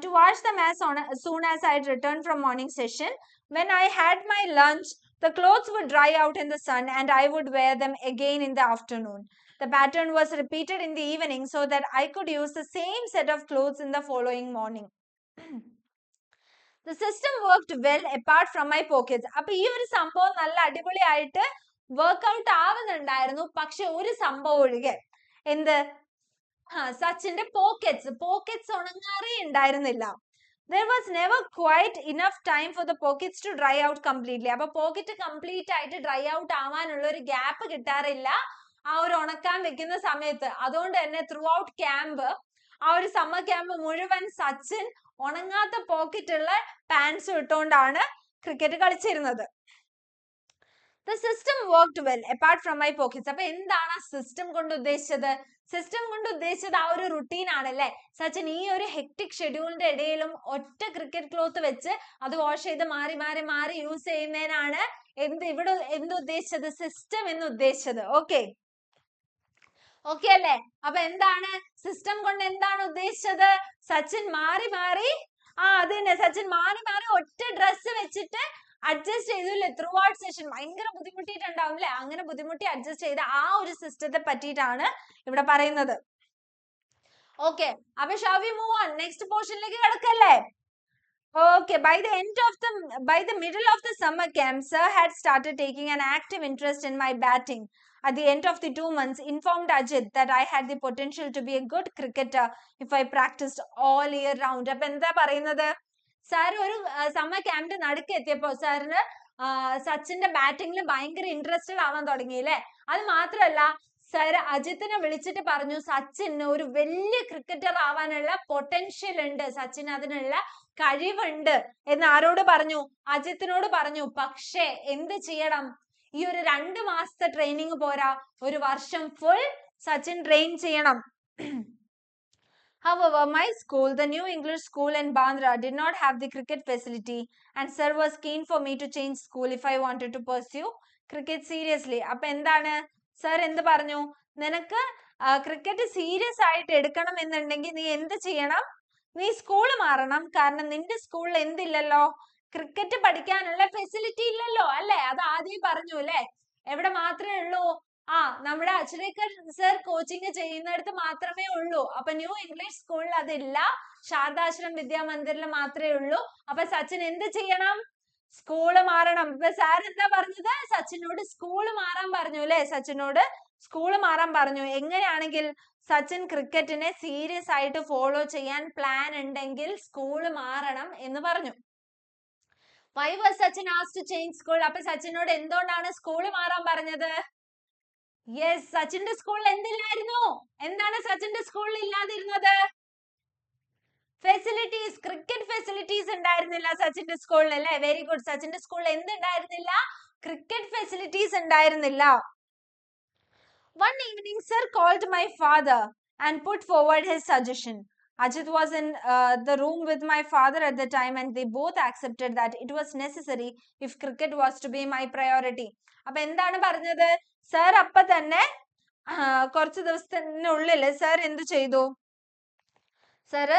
To wash them as soon as I returned from morning session. When I had my lunch, the clothes would dry out in the sun and I would wear them again in the afternoon. The pattern was repeated in the evening so that I could use the same set of clothes in the following morning. The system worked well apart from my pockets. അപ്പോൾ ഈ ഒരു സംഭവം നല്ല അടിപൊളിയായിട്ട് workout ആവുന്നുണ്ടായിരുന്നു. പക്ഷെ ഒരു സംഭവം ഒഴികെ, എന്ത്, സച്ചിന്റെ പോക്കറ്റ്സ് ഉണങ്ങാറേ ഉണ്ടായിരുന്നില്ല. There was never quite enough time for the pockets to dry out completely. അപ്പൊ പോക്കറ്റ് കംപ്ലീറ്റ് ആയിട്ട് ഡ്രൈ ഔട്ട് ആവാനുള്ള ഒരു ഗ്യാപ്പ് കിട്ടാറില്ല ആ ഒരു ഉണക്കാൻ വെക്കുന്ന സമയത്ത്. അതുകൊണ്ട് തന്നെ ത്രൂ ഔട്ട് ക്യാമ്പ്, ആ ഒരു സമ്മർ ക്യാമ്പ് മുഴുവൻ സച്ചിൻ ഉണങ്ങാത്ത പോക്കറ്റ് ഉള്ള പാൻസ് ഇട്ടുകൊണ്ടാണ് ക്രിക്കറ്റ് കളിച്ചിരുന്നത്. The system worked well apart from my pockets. അപ്പൊ എന്താണ് സിസ്റ്റം കൊണ്ട് ഉദ്ദേശിച്ചത്? സിസ്റ്റം കൊണ്ട് ഉദ്ദേശിച്ചത് ആ ഒരു റുട്ടീൻ ആണല്ലേ. സച്ചിൻ ഈ ഒരു ഹെക്ടിക് ഷെഡ്യൂളിന്റെ ഇടയിലും ഒറ്റ ക്രിക്കറ്റ് ക്ലോത്ത് വെച്ച് അത് വാഷ് ചെയ്ത് മാറി മാറി മാറി യൂസ് ചെയ്യുന്നതിനാണ് ഇവിടെ എന്ത് ഉദ്ദേശിച്ചത്? സിസ്റ്റം എന്ന് ഉദ്ദേശിച്ചത്. ഓക്കെ അല്ലേ? അപ്പൊ എന്താണ് സിസ്റ്റം കൊണ്ട് എന്താണ് ഉദ്ദേശിച്ചത്? സച്ചിൻ മാറി മാറി, അത് തന്നെ, സച്ചിൻ മാറി മാറി ഒറ്റ ഡ്രസ്സ് വെച്ചിട്ട് അഡ്ജസ്റ്റ് ചെയ്തില്ലേ ത്രൂ ഔട്ട് സെഷൻ. ഭയങ്കര ബുദ്ധിമുട്ടിയിട്ടുണ്ടാവും അല്ലെ? അങ്ങനെ ബുദ്ധിമുട്ടി അഡ്ജസ്റ്റ് ചെയ്ത ആ ഒരു സിസ്റ്റത്തെ പറ്റിയിട്ടാണ് ഇവിടെ പറയുന്നത്. ഓക്കെ, അപ്പൊ shall we move on? Next പോർഷനിലേക്ക് കിടക്കല്ലേ? Okay, by the middle of the summer camp, sir had started taking an active interest in my batting. At the end of the 2 months, informed Ajit that I had the potential to be a good cricketer if I practiced all year round. അപ്പൊ എന്താ പറയുന്നത്? Sir ഒരു summer ക്യാമ്പിന്റെ നടുക്ക് എത്തിയപ്പോ സാറിന് സച്ചിന്റെ ബാറ്റിംഗിൽ ഭയങ്കര ഇൻട്രസ്റ്റഡ് ആവാൻ തുടങ്ങി അല്ലേ? അത് മാത്രമല്ല, സർ അജിത്തിനെ വിളിച്ചിട്ട് പറഞ്ഞു സച്ചിന് ഒരു വലിയ ക്രിക്കറ്റർ ആവാനുള്ള പൊട്ടൻഷ്യൽ ഉണ്ട്, സച്ചിന് അതിനുള്ള കഴിവുണ്ട് എന്ന് ആരോട് പറഞ്ഞു? അജിത്തിനോട് പറഞ്ഞു. പക്ഷേ എന്ത് ചെയ്യണം? ഈ ഒരു 2 മാസത്തെ ട്രെയിനിങ് പോരാ, ഒരു വർഷം ഫുൾ സച്ചിൻ ട്രെയിൻ ചെയ്യണം. However, my school, the New English School in Bandra, did not have the cricket facility, and sir was keen for me to change school if I wanted to pursue cricket seriously. അപ്പൊ എന്താണ് sir എന്ത് പറഞ്ഞു? നിനക്ക് cricket serious ആയിട്ട് എടുക്കണം എന്നുണ്ടെങ്കിൽ നീ എന്ത് ചെയ്യണം? നീ സ്കൂൾ മാറണം. കാരണം നിന്റെ സ്കൂളിൽ എന്തില്ലല്ലോ? ക്രിക്കറ്റ് പഠിക്കാനുള്ള ഫെസിലിറ്റി ഇല്ലല്ലോ അല്ലെ? അത് ആദ്യം പറഞ്ഞു അല്ലെ? എവിടെ മാത്രമേ ഉള്ളൂ? നമ്മുടെ അച്ഛനേക്കർ സർ കോച്ചിങ് ചെയ്യുന്നിടത്ത് മാത്രമേ ഉള്ളൂ. അപ്പൊ ന്യൂ ഇംഗ്ലീഷ് സ്കൂളിൽ അതില്ല, ശാരദാശ്രം വിദ്യാമന്ദിറിൽ മാത്രമേ ഉള്ളൂ. അപ്പൊ സച്ചിൻ എന്ത് ചെയ്യണം? സ്കൂള് മാറണം. ഇപ്പൊ സാർ എന്താ പറഞ്ഞത്? സച്ചിനോട് സ്കൂള് മാറാൻ പറഞ്ഞു അല്ലെ? സച്ചിനോട് സ്കൂള് മാറാൻ പറഞ്ഞു. എങ്ങനെയാണെങ്കിൽ സച്ചിൻ ക്രിക്കറ്റിനെ സീരിയസ് ആയിട്ട് ഫോളോ ചെയ്യാൻ പ്ലാൻ ഉണ്ടെങ്കിൽ സ്കൂള് മാറണം എന്ന് പറഞ്ഞു. Why was Sachin asked to change school? അപ്പൊ സച്ചിനോട് എന്തുകൊണ്ടാണ് സ്കൂള് മാറാൻ പറഞ്ഞത്? യെസ്, സച്ചിന്റെ സ്കൂളിൽ എന്തില്ലായിരുന്നു? എന്താണ് സച്ചിന്റെ സ്കൂളിൽ ഇല്ലാതിരുന്നത്? ഫെസിലിറ്റീസ്, ക്രിക്കറ്റ് ഫെസിലിറ്റീസ് ഉണ്ടായിരുന്നില്ല സച്ചിന്റെ സ്കൂളിൽ അല്ലേ? Very good. സച്ചിന്റെ സ്കൂളിൽ എന്തുണ്ടായിരുന്നില്ല? ക്രിക്കറ്റ് ഫെസിലിറ്റീസ് ഉണ്ടായിരുന്നില്ല. One evening, sir called my father and put forward his suggestion. Ajit was in the room with my father at the time, and they both accepted that it was necessary if cricket was to be my priority. അപ്പൊ എന്താണ് പറഞ്ഞത്? Sir അപ്പൊ തന്നെ കുറച്ച് ദിവസത്തിനുള്ളിൽ sir എന്ത് ചെയ്തു? Sir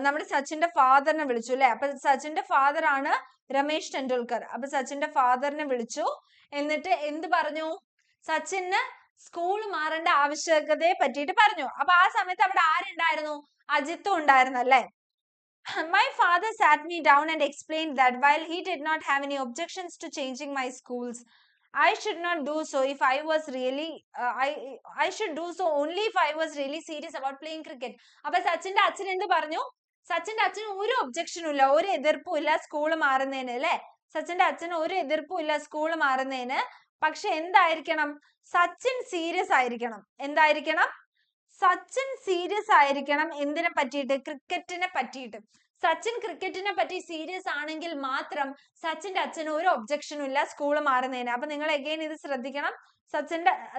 നമ്മുടെ സച്ചിന്റെ ഫാദറിനെ വിളിച്ചു അല്ലെ? അപ്പൊ സച്ചിന്റെ ഫാദർ ആണ് രമേശ് ടെണ്ടുൽക്കർ. അപ്പൊ സച്ചിന്റെ ഫാദറിനെ വിളിച്ചു. എന്നിട്ട് എന്ത് പറഞ്ഞു? സച്ചിന് സ്കൂൾ മാറേണ്ട ആവശ്യകതയെ പറ്റിയിട്ട് പറഞ്ഞു. അപ്പൊ ആ സമയത്ത് അവിടെ ആരുണ്ടായിരുന്നു? അജിത്തും ഉണ്ടായിരുന്നു അല്ലേ? My father sat me down and explained that while he did not have any objections to changing my schools, I should not do so if I was really I should do so only if I was really serious about playing cricket. അപ്പൊ സച്ചിന്റെ അച്ഛൻ എന്ത് പറഞ്ഞു? സച്ചിന്റെ അച്ഛന് ഒരു ഒബ്ജക്ഷനും ഇല്ല, ഒരു എതിർപ്പും ഇല്ല സ്കൂൾ മാറുന്നതിന് അല്ലെ? സച്ചിന്റെ അച്ഛന് ഒരു എതിർപ്പും ഇല്ല സ്കൂൾ മാറുന്നതിന്. പക്ഷെ എന്തായിരിക്കണം? സച്ചിൻ സീരിയസ് ആയിരിക്കണം. എന്തായിരിക്കണം? സച്ചിൻ സീരിയസ് ആയിരിക്കണം. എന്തിനെ പറ്റിയിട്ട്? ക്രിക്കറ്റിനെ പറ്റിയിട്ട്. സച്ചിൻ ക്രിക്കറ്റിനെ പറ്റി സീരിയസ് ആണെങ്കിൽ മാത്രം സച്ചിന്റെ അച്ഛന് ഒരു ഒബ്ജക്ഷനും ഇല്ല സ്കൂൾ മാറുന്നതിന്. അപ്പൊ നിങ്ങൾ അഗൈൻ ഇത് ശ്രദ്ധിക്കണം.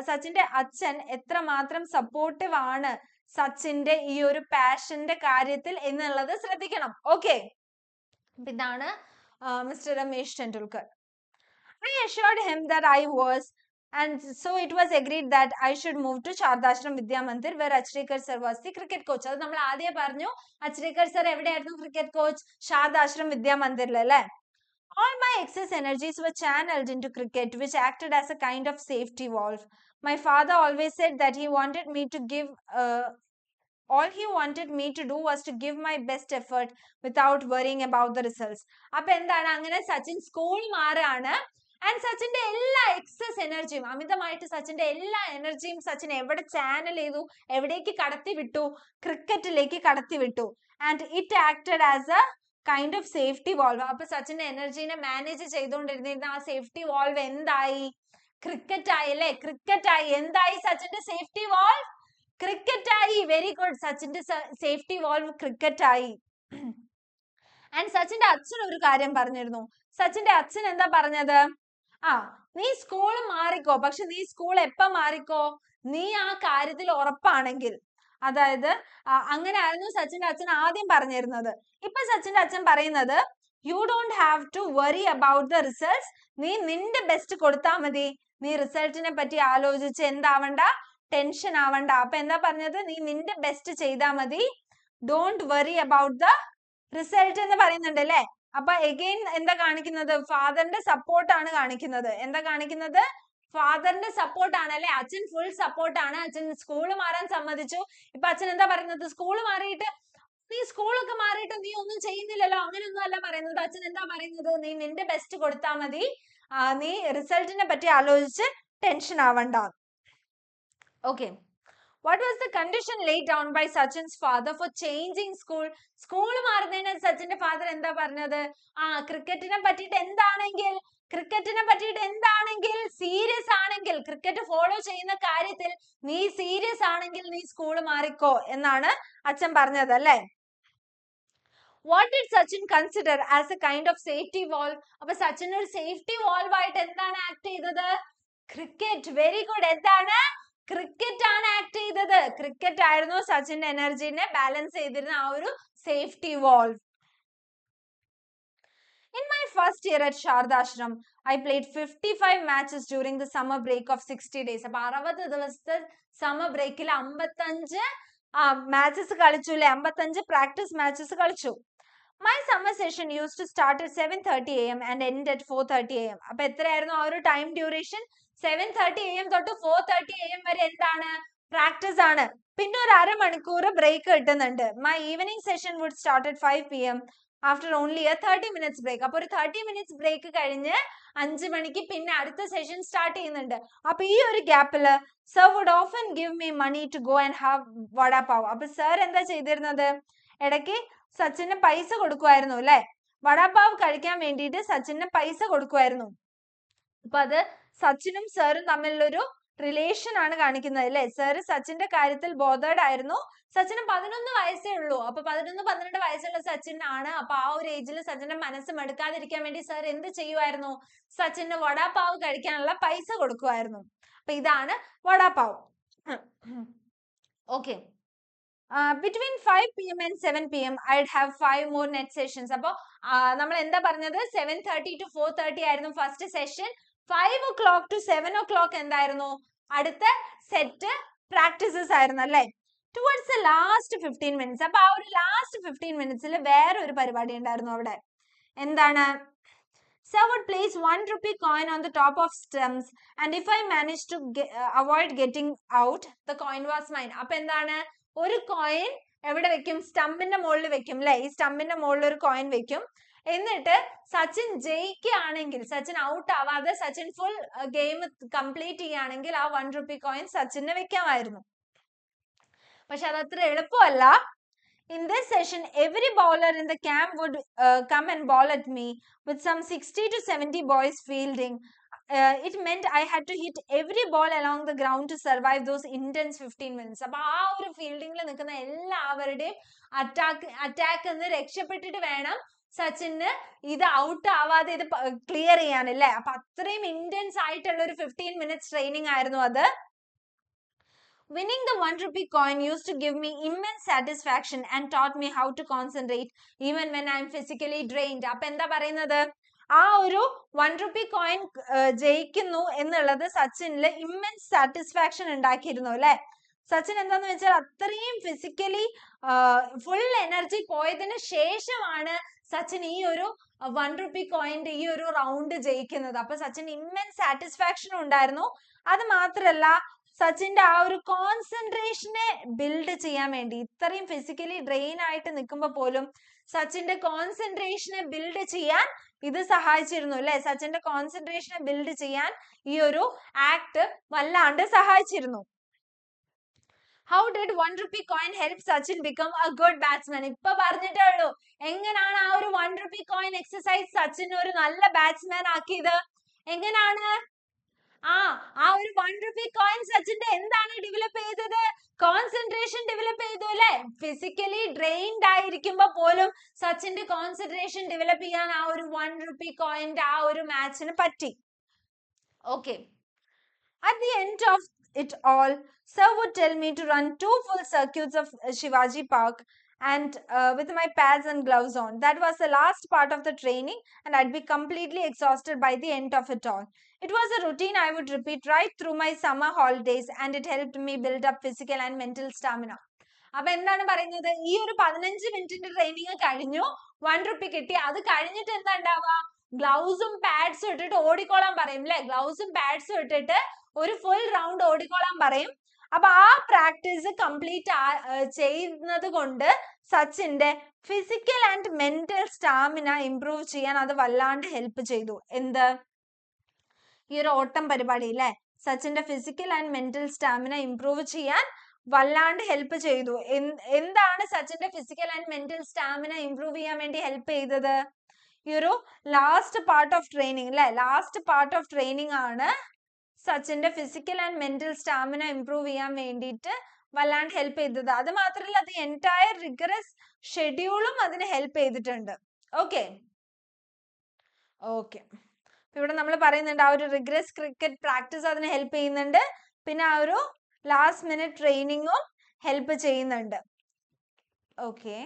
സച്ചിന്റെ അച്ഛൻ എത്രമാത്രം സപ്പോർട്ടീവ് ആണ് സച്ചിന്റെ ഈ ഒരു പാഷന്റെ കാര്യത്തിൽ എന്നുള്ളത് ശ്രദ്ധിക്കണം. ഓക്കെ, ഇതാണ് mister Ramesh Tendulkar. I assured him that I was, and so it was agreed that I should move to Shardashram Vidya Mandir, where Achrikar sir was the cricket coach. അത് നമ്മൾ ആദ്യം പറഞ്ഞു. Achrikar sir എവിടെയായിരുന്നു ക്രിക്കറ്റ് കോച്ച്? ശാരദാശ്രം വിദ്യാ മന്ദിറിൽ അല്ലേ? All my excess energies were channeled into cricket, which acted as a kind of safety valve. My father always said that he wanted me to give all he wanted me to do was to give my best effort without worrying about the results. അപ്പൊ എന്താണ്? അങ്ങനെ Sachin school മാറാണ്. And സച്ചിന്റെ എല്ലാ excess എനർജിയും, അമിതമായിട്ട് സച്ചിന്റെ എല്ലാ എനർജിയും സച്ചിൻ എവിടെ ചാനൽ ചെയ്തു, എവിടേക്ക് കടത്തി വിട്ടു? ക്രിക്കറ്റിലേക്ക് കടത്തി വിട്ടു. And it acted as A kind of safety valve. അപ്പൊ സച്ചിന്റെ എനർജീനെ മാനേജ് ചെയ്തുകൊണ്ടിരുന്ന ആ സേഫ്റ്റി വാൾവ് എന്തായി? ക്രിക്കറ്റ് ആയി അല്ലെ? ക്രിക്കറ്റ് ആയി. എന്തായി സച്ചിന്റെ സേഫ്റ്റി വാൾവ്? ക്രിക്കറ്റ് ആയി. Very good. സച്ചിന്റെ സേഫ്റ്റി വാൾവ് ക്രിക്കറ്റ് ആയി. ആൻഡ് സച്ചിന്റെ അച്ഛൻ ഒരു കാര്യം പറഞ്ഞിരുന്നു. സച്ചിന്റെ അച്ഛൻ എന്താ പറഞ്ഞത്? നീ സ്കൂൾ മാറിക്കോ, പക്ഷെ നീ സ്കൂൾ എപ്പ മാറിക്കോ? നീ ആ കാര്യത്തിൽ ഉറപ്പാണെങ്കിൽ. അതായത് അങ്ങനെ ആയിരുന്നു സച്ചിന്റെ അച്ഛൻ ആദ്യം പറഞ്ഞിരുന്നത്. ഇപ്പൊ സച്ചിന്റെ അച്ഛൻ പറയുന്നത്, you don't have to worry about the results. നീ നിന്റെ ബെസ്റ്റ് കൊടുത്താൽ മതി. നീ റിസൾട്ടിനെ പറ്റി ആലോചിച്ച് എന്താവണ്ട? ടെൻഷൻ ആവണ്ട. അപ്പൊ എന്താ പറഞ്ഞത്? നീ നിന്റെ ബെസ്റ്റ് ചെയ്താൽ മതി. Don't worry about the result എന്ന് പറയുന്നുണ്ട് അല്ലെ? അപ്പൊ എഗെയിൻ എന്താ കാണിക്കുന്നത്? ഫാദറിന്റെ സപ്പോർട്ടാണ് കാണിക്കുന്നത്. എന്താ കാണിക്കുന്നത്? ഫാദറിന്റെ സപ്പോർട്ടാണ് അല്ലെ? അച്ഛൻ ഫുൾ സപ്പോർട്ടാണ്. അച്ഛൻ സ്കൂള് മാറാൻ സമ്മതിച്ചു. ഇപ്പൊ അച്ഛൻ എന്താ പറയുന്നത്? സ്കൂള് മാറിയിട്ട് നീ സ്കൂളൊക്കെ മാറിയിട്ട് നീ ഒന്നും ചെയ്യുന്നില്ലല്ലോ, അങ്ങനെയൊന്നും അല്ല പറയുന്നത്. അച്ഛൻ എന്താ പറയുന്നത്? നീ നിന്റെ ബെസ്റ്റ് കൊടുത്താൽ മതി. നീ റിസൾട്ടിനെ പറ്റി ആലോചിച്ച് ടെൻഷൻ ആവണ്ട. Okay. What was the condition laid down by Sachin's father for changing school? School മാറുന്നതിന് സച്ചിന്റെ ഫാദർ എന്താ പറഞ്ഞത്? ക്രിക്കറ്റിനെ പറ്റിയിട്ട് എന്താണെങ്കിൽ, സീരിയസ് ആണെങ്കിൽ, ക്രിക്കറ്റ് ഫോളോ ചെയ്യുന്ന കാര്യത്തിൽ നീ സീരിയസ് ആണെങ്കിൽ നീ സ്കൂൾ മാറിക്കോ എന്നാണ് അച്ഛൻ പറഞ്ഞത് അല്ലേ? What did Sachin consider as a kind of safety valve? അപ്പൊ സച്ചിൻ ഒരു സേഫ്റ്റി വാൾവ് ആയിട്ട് എന്താണ് ആക്ട് ചെയ്തത്? ക്രിക്കറ്റ്. Very good. എന്താണ്? ക്രിക്കറ്റ് ആണ് ആക്ട് ചെയ്തത്. ക്രിക്കറ്റ് ആയിരുന്നു സച്ചിന്റെ എനർജിനെ ബാലൻസ് ചെയ്തിരുന്ന ആ ഒരു safety valve. In my first year at Shardashram, I played 55 matches during the summer break of 60 days. അപ്പൊ 60 ദിവസത്തെ സമ്മർ ബ്രേക്കിൽ 55 മാച്ചസ് കളിച്ചു അല്ലെ? 55 പ്രാക്ടീസ് മാച്ചസ് കളിച്ചു. My summer session used to start at 7:30 AM and end at 4:30 AM. അപ്പൊ എത്രയായിരുന്നു ആ ഒരു ടൈം ഡ്യൂറേഷൻ? 7:30 AM തൊട്ട് 4:30 AM വരെ എന്താണ്? പ്രാക്ടീസ് ആണ്. പിന്നെ ഒരു അരമണിക്കൂർ ബ്രേക്ക് കിട്ടുന്നുണ്ട്. My evening session would start at 5 PM after only a 30 minutes break. അപ്പൊ ഒരു 30 minutes ബ്രേക്ക് കഴിഞ്ഞ് 5 മണിക്ക് പിന്നെ അടുത്ത സെഷൻ സ്റ്റാർട്ട് ചെയ്യുന്നുണ്ട്. അപ്പൊ ഈ ഒരു ഗ്യാപ്പില് sir would often give me money to go and have vada pav. അപ്പൊ സർ എന്താ ചെയ്തിരുന്നത്? ഇടയ്ക്ക് സച്ചിന് പൈസ കൊടുക്കുമായിരുന്നു അല്ലെ? വടാപാവ് കഴിക്കാൻ വേണ്ടിയിട്ട് സച്ചിന് പൈസ കൊടുക്കുമായിരുന്നു. അപ്പൊ അത് സച്ചിനും സാറും തമ്മിലുള്ളൊരു റിലേഷൻ ആണ് കാണിക്കുന്നത് അല്ലെ? സാറ് സച്ചിന്റെ കാര്യത്തിൽ ബോധേഡ് ആയിരുന്നു. സച്ചിന് 11 വയസ്സേ ഉള്ളൂ. അപ്പൊ 11-12 വയസ്സുള്ള സച്ചിൻ ആണ്. അപ്പൊ ആ ഒരു ഏജിൽ സച്ചിന്റെ മനസ്സ് മടുക്കാതിരിക്കാൻ വേണ്ടി സാർ എന്ത് ചെയ്യുമായിരുന്നു? സച്ചിന് വടാപാവ് കഴിക്കാനുള്ള പൈസ കൊടുക്കുമായിരുന്നു. അപ്പൊ ഇതാണ് vada pav. Okay. Between 5 PM and 7 PM, I'd have 5 more net sessions. അപ്പൊ നമ്മൾ എന്താ പറഞ്ഞത്? 7:30 to 4:30 ആയിരുന്നു first session. 5 o'clock to 7 o'clock എന്തായിരുന്നു? അടുത്ത സെറ്റ് പ്രാക്ടീസസ് ആയിരുന്നു അല്ലെ? Towards the last 15 minutes. അപ്പൊ ആ ഒരു ലാസ്റ്റ് 15 minutes വേറെ ഒരു പരിപാടി ഉണ്ടായിരുന്നു അവിടെ. എന്താണ്? Sir would place 1 rupee coin on the top of stumps, and if I managed to avoid getting out, the coin was mine. അപ്പൊ എന്താണ്? ഒരു കോയിൻ എവിടെ വെക്കും? സ്റ്റമ്പിന്റെ മുകളിൽ വെക്കും അല്ലെ? ഈ സ്റ്റമ്പിന്റെ മുകളിൽ ഒരു കോയിൻ വെക്കും. എന്നിട്ട് സച്ചിൻ ജയിക്കുകയാണെങ്കിൽ, സച്ചിൻ ഔട്ട് ആവാതെ സച്ചിൻ ഫുൾ ഗെയിം കംപ്ലീറ്റ് ചെയ്യുകയാണെങ്കിൽ ആ 1 rupee കോയിൻ സച്ചിന് വെക്കാമായിരുന്നു. പക്ഷെ അത് അത്ര എളുപ്പമല്ല. In this session, every bowler in the camp would come and bowl at me with some 60 to 70 boys fielding. It meant I had to hit every ball along the ground to survive those intense 15 minutes. അപ്പൊ ആ ഒരു ഫീൽഡിംഗിൽ നിൽക്കുന്ന എല്ലാവരുടെയും attack നിന്ന് രക്ഷപ്പെട്ടിട്ട് വേണം സച്ചിന് ഇത് out ആവാതെ ഇത് ക്ലിയർ ചെയ്യാനല്ലേ? അപ്പൊ അത്രയും ഇന്റൻസ് ആയിട്ടുള്ള ഒരു 15 minutes ട്രെയിനിങ് ആയിരുന്നു അത്. Winning the 1 rupee coin used to give me immense satisfaction and taught me how to concentrate even when I am physically drained. അപ്പൊ എന്താ പറയുന്നത്? ആ ഒരു 1 rupee coin ജയിക്കുന്നു എന്നുള്ളത് സച്ചിനിൽ ഇമ്മൻസ് സാറ്റിസ്ഫാക്ഷൻ ഉണ്ടാക്കിയിരുന്നു അല്ലെ? സച്ചിൻ എന്താന്ന് വെച്ചാൽ അത്രയും ഫിസിക്കലി ഫുൾ എനർജി പോയതിന് ശേഷമാണ് സച്ചിൻ ഈ ഒരു 1 rupee കോയിന്റെ ഈ ഒരു റൗണ്ട് ജയിക്കുന്നത്. അപ്പൊ സച്ചിൻ ഇമ്മൻസ് സാറ്റിസ്ഫാക്ഷൻ ഉണ്ടായിരുന്നു. അത് മാത്രല്ല സച്ചിന്റെ ആ ഒരു കോൺസെൻട്രേഷനെ ബിൽഡ് ചെയ്യാൻ വേണ്ടി, ഇത്രയും ഫിസിക്കലി ഡ്രെയിൻ ആയിട്ട് നിൽക്കുമ്പോൾ പോലും സച്ചിന്റെ കോൺസെൻട്രേഷനെ ബിൽഡ് ചെയ്യാൻ ഇത് സഹായിച്ചിരുന്നു അല്ലെ. സച്ചിന്റെ കോൺസെൻട്രേഷനെ ബിൽഡ് ചെയ്യാൻ ഈ ഒരു ആക്ട് വല്ലാണ്ട് സഹായിച്ചിരുന്നു. How did 1 rupee coin help Sachin become a good batsman? ഇപ്പൊ പറഞ്ഞിട്ടേ ഉള്ളൂ. എങ്ങനെയാണ് ആ ഒരു 1 rupee coin exercise സച്ചിൻ ഒരു നല്ല ബാറ്റ്സ്മാൻ ആക്കിയത്? എങ്ങനെയാണ്? ആ ഒരു 1 rupee coin സച്ചിന്റെ എന്താണ് ഡെവലപ്പ് ചെയ്തത്? കോൺസെൻട്രേഷൻ ഡെവലപ്പ് ചെയ്തു അല്ലെ. ഫിസിക്കലി ഡ്രെയിൻഡ് ആയിരിക്കുമ്പോ പോലും സച്ചിന്റെ കോൺസെൻട്രേഷൻ ഡെവലപ്പ് ചെയ്യാൻ ആ ഒരു 1 rupee coinന്റെ ആ ഒരു മാച്ചിന് പറ്റി. Okay. At the end of it all, sir would tell me to run 2 full circuits of Shivaji Park and with my pads and gloves on. That was the last part of the training and I'd be completely exhausted by the end of it all. It was a routine I would repeat right through my summer holidays and it helped me build up physical and mental stamina. അപ്പൊ എന്താണ് പറയുന്നത്? ഈ ഒരു 15 മിനിറ്റിന്റെ training കഴിഞ്ഞു, 1 rupee കിട്ടി. അത് കഴിഞ്ഞിട്ട് എന്താ ഉണ്ടാവുക? ഗ്ലൗസും പാഡ്സും ഇട്ടിട്ട് ഓടിക്കോളാൻ പറയും അല്ലെ. ഗ്ലൗസും പാഡ്സും ഇട്ടിട്ട് ഒരു ഫുൾ റൗണ്ട് ഓടിക്കോളാൻ പറയും. അപ്പൊ ആ പ്രാക്ടീസ് കംപ്ലീറ്റ് ചെയ്യുന്നത് കൊണ്ട് സച്ചിന്റെ physical and mental stamina improve ചെയ്യാൻ അത് വല്ലാണ്ട് ഹെൽപ്പ് ചെയ്തു. എന്ത്? ഈ ഒരു ഓട്ടം പരിപാടി അല്ലെ, സച്ചിന്റെ physical and mental stamina improve ചെയ്യാൻ വല്ലാണ്ട് ഹെൽപ്പ് ചെയ്തു. എന്താണ് സച്ചിന്റെ physical and mental stamina improve ചെയ്യാൻ വേണ്ടി ഹെൽപ്പ് ചെയ്തത്? ഈ ഒരു ലാസ്റ്റ് പാർട്ട് ഓഫ് ട്രെയിനിങ് അല്ലെ, ലാസ്റ്റ് പാർട്ട് ഓഫ് ട്രെയിനിങ് ആണ് സച്ചിന്റെ physical and mental stamina improve ചെയ്യാൻ വേണ്ടിയിട്ട് വല്ലാണ്ട് ഹെൽപ്പ് ചെയ്തത്. അത് മാത്രമല്ല, അത് എൻറ്റയർ റിഗറസ് ഷെഡ്യൂളും അതിന് ഹെൽപ്പ് ചെയ്തിട്ടുണ്ട്. ഓക്കെ ഓക്കെ ഇവിടെ നമ്മൾ പറയുന്നുണ്ട് ആ ഒരു റിഗറസ് ക്രിക്കറ്റ് പ്രാക്ടീസ് അതിന് ഹെൽപ്പ് ചെയ്യുന്നുണ്ട്. പിന്നെ ആ ഒരു ലാസ്റ്റ് മിനിറ്റ് ട്രെയിനിങ്ങും ഹെൽപ്പ് ചെയ്യുന്നുണ്ട്. ഓക്കെ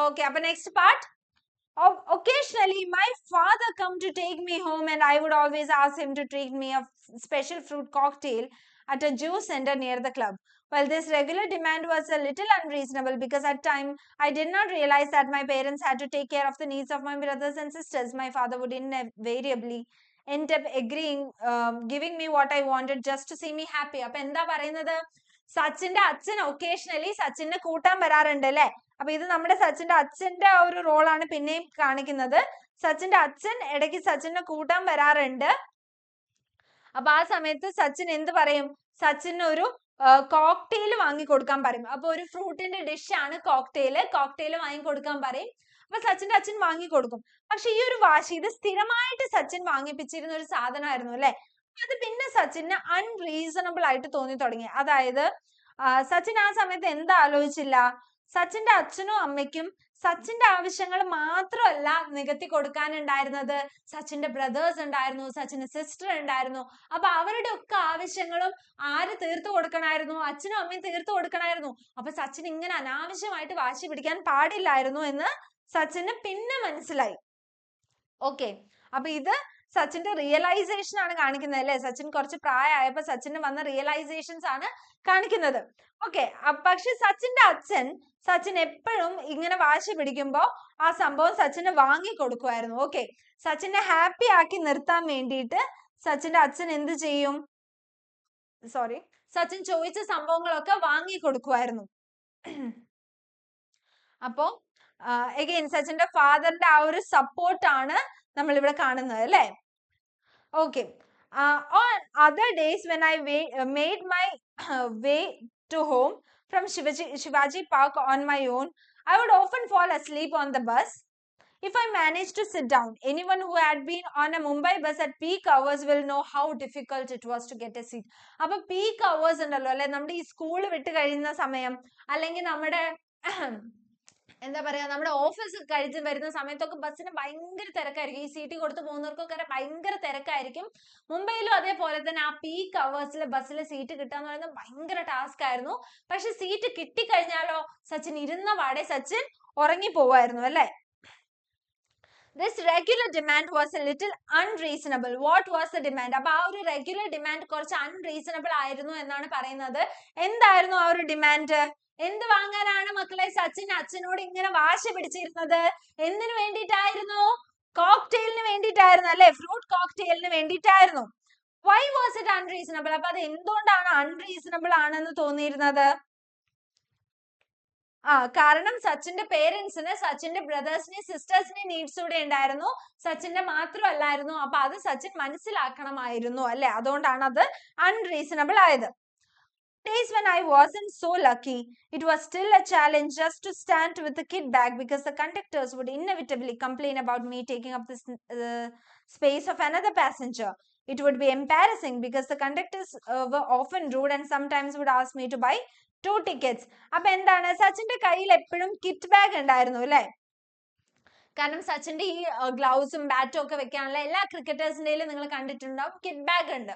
ഓക്കെ അപ്പൊ next part. Occasionally, my father come to take me home and I would always ask him to treat me a special fruit cocktail at a juice center near the club. Well, this regular demand was a little unreasonable because at time I did not realize that my parents had to take care of the needs of my brothers and sisters. My father would invariably end up agreeing, giving me what I wanted just to see me happy. അപ്പൊ എന്താ പറയുന്നത്? സച്ചിന്റെ അച്ഛൻ occasionally സച്ചിനെ കൂട്ടാൻ വരാറുണ്ട് അല്ലെ. അപ്പൊ ഇത് നമ്മുടെ സച്ചിന്റെ അച്ഛന്റെ ആ ഒരു റോളാണ് പിന്നെയും കാണിക്കുന്നത്. സച്ചിന്റെ അച്ഛൻ ഇടയ്ക്ക് സച്ചിനെ കൂട്ടാൻ വരാറുണ്ട്. അപ്പൊ ആ സമയത്ത് സച്ചിൻ എന്ത് പറയും? സച്ചിന് ഒരു കോക്ടെയിൽ വാങ്ങി കൊടുക്കാൻ പറയും. അപ്പൊ ഒരു ഫ്രൂട്ടിന്റെ ഡിഷ് ആണ് കോക്ടെയിൽ വാങ്ങി കൊടുക്കാൻ പറയും. അപ്പൊ സച്ചിന്റെ അച്ഛൻ വാങ്ങി കൊടുക്കും. പക്ഷെ ഈ ഒരു വാശി ഇത് സ്ഥിരമായിട്ട് സച്ചിൻ വാങ്ങിപ്പിച്ചിരുന്ന ഒരു സാധനമായിരുന്നു അല്ലെ. അത് പിന്നെ സച്ചിന് അൺറീസണബിൾ ആയിട്ട് തോന്നി തുടങ്ങി. അതായത് സച്ചിൻ ആ സമയത്ത് എന്താ ആലോചിച്ചില്ല? സച്ചിന്റെ അച്ഛനും അമ്മയ്ക്കും സച്ചിന്റെ ആവശ്യങ്ങൾ മാത്രമല്ല നികത്തി കൊടുക്കാനുണ്ടായിരുന്നത്, സച്ചിന്റെ ബ്രദേഴ്സ് ഉണ്ടായിരുന്നു, സച്ചിന്റെ സിസ്റ്റർ ഉണ്ടായിരുന്നു. അപ്പൊ അവരുടെ ഒക്കെ ആവശ്യങ്ങളും ആര് തീർത്തു കൊടുക്കണമായിരുന്നു? അച്ഛനും അമ്മയും തീർത്തു കൊടുക്കണമായിരുന്നു. അപ്പൊ സച്ചിൻ ഇങ്ങനെ അനാവശ്യമായിട്ട് വാശി പിടിക്കാൻ പാടില്ലായിരുന്നു എന്ന് സച്ചിന് പിന്നെ മനസ്സിലായി. ഓക്കെ അപ്പൊ ഇത് സച്ചിന്റെ റിയലൈസേഷൻ ആണ് കാണിക്കുന്നത് അല്ലെ. സച്ചിൻ കുറച്ച് പ്രായമായപ്പോ സച്ചിന് വന്ന റിയലൈസേഷൻസ് ആണ് കാണിക്കുന്നത്. ഓക്കെ പക്ഷെ സച്ചിന്റെ അച്ഛൻ സച്ചിൻ എപ്പോഴും ഇങ്ങനെ വാശി പിടിക്കുമ്പോ ആ സംഭവം സച്ചിന് വാങ്ങി കൊടുക്കുമായിരുന്നു. ഓക്കെ സച്ചിനെ ഹാപ്പി ആക്കി നിർത്താൻ വേണ്ടിയിട്ട് സച്ചിന്റെ അച്ഛൻ എന്ത് ചെയ്യും? സച്ചിൻ ചോദിച്ച സംഭവങ്ങളൊക്കെ വാങ്ങി കൊടുക്കുമായിരുന്നു. അപ്പോ അഗൈൻ സച്ചിന്റെ ഫാദറിന്റെ ആ ഒരു സപ്പോർട്ടാണ് നമ്മൾ ഇവിടെ കാണുന്നത് അല്ലെ. Okay. On other days when I made my way to home from Shivaji Park on my own, I would often fall asleep on the bus. If I managed to sit down, anyone who had been on a Mumbai bus at peak hours will know how difficult it was to get a seat. അപ്പൊ peak hours ഉണ്ടല്ലോ അല്ലെ, നമ്മുടെ ഈ school വിട്ട് കഴിയുന്ന സമയം അല്ലെങ്കിൽ നമ്മുടെ എന്താ പറയാ നമ്മുടെ ഓഫീസ് കഴിഞ്ഞ് വരുന്ന സമയത്തൊക്കെ ബസ്സിന് ഭയങ്കര തിരക്കായിരിക്കും. ഈ സീറ്റ് കൊടുത്ത് പോകുന്നവർക്കൊക്കെ ഭയങ്കര തിരക്കായിരിക്കും. മുംബൈയിലും അതേപോലെ തന്നെ ആ പീക്ക് അവേഴ്സിൽ ബസ്സിലെ സീറ്റ് കിട്ടാന്ന് പറയുന്നത് ഭയങ്കര ടാസ്ക് ആയിരുന്നു. പക്ഷെ സീറ്റ് കിട്ടിക്കഴിഞ്ഞാലോ സച്ചിൻ ഇരുന്ന പാടെ സച്ചിൻ ഉറങ്ങി പോവായിരുന്നു അല്ലെ. This regular demand was a little unreasonable. What was the demand? അപ്പൊ ആ ഒരു റെഗുലർ ഡിമാൻഡ് കുറച്ച് അൺറീസണബിൾ ആയിരുന്നു എന്നാണ് പറയുന്നത്. എന്തായിരുന്നു ആ ഒരു ഡിമാൻഡ്? എന്ത് വാങ്ങാനാണ് മക്കളെ സച്ചിൻ അച്ഛനോട് ഇങ്ങനെ വാശി പിടിച്ചിരുന്നത്? എന്തിനു വേണ്ടിയിട്ടായിരുന്നു? കോക്ടെയിലിന് വേണ്ടിയിട്ടായിരുന്നു അല്ലെ. ഫ്രൂട്ട് കോക്ടെയിലിന് വേണ്ടിയിട്ടായിരുന്നു. Why was it unreasonable? അപ്പൊ അത് എന്തുകൊണ്ടാണ് unreasonable ആണെന്ന് തോന്നിയിരുന്നത്? കാരണം സച്ചിന്റെ പേരൻസിന് സച്ചിന്റെ ബ്രദേഴ്സിനെയും സിസ്റ്റേഴ്സിനെയും നീഡ്സ് കൂടെ ഉണ്ടായിരുന്നു, സച്ചിന്റെ മാത്രമല്ലായിരുന്നു. അപ്പൊ അത് സച്ചിൻ മനസ്സിലാക്കണമായിരുന്നു അല്ലെ, അതുകൊണ്ടാണ് അത് അൺറീസണബിൾ ആയത്. Days when I wasn't so lucky, it was still a challenge just to stand with the kit bag because the conductors would inevitably complain about me taking up the space of another passenger. It would be embarrassing because the conductors were often rude and sometimes would ask me to buy 2 tickets. അപ്പൊ എന്താണ്, സച്ചിന്റെ കയ്യിൽ എപ്പോഴും kit bag ഉണ്ടായിരുന്നു അല്ലെ. കാരണം സച്ചിന്റെ ഈ ഗ്ലൗസും ബാറ്റും ഒക്കെ വെക്കാനുള്ള എല്ലാ ക്രിക്കറ്റേഴ്സിന്റെയും നിങ്ങൾ കണ്ടിട്ടുണ്ടാവും കിറ്റ് ബാഗ് ഉണ്ട്.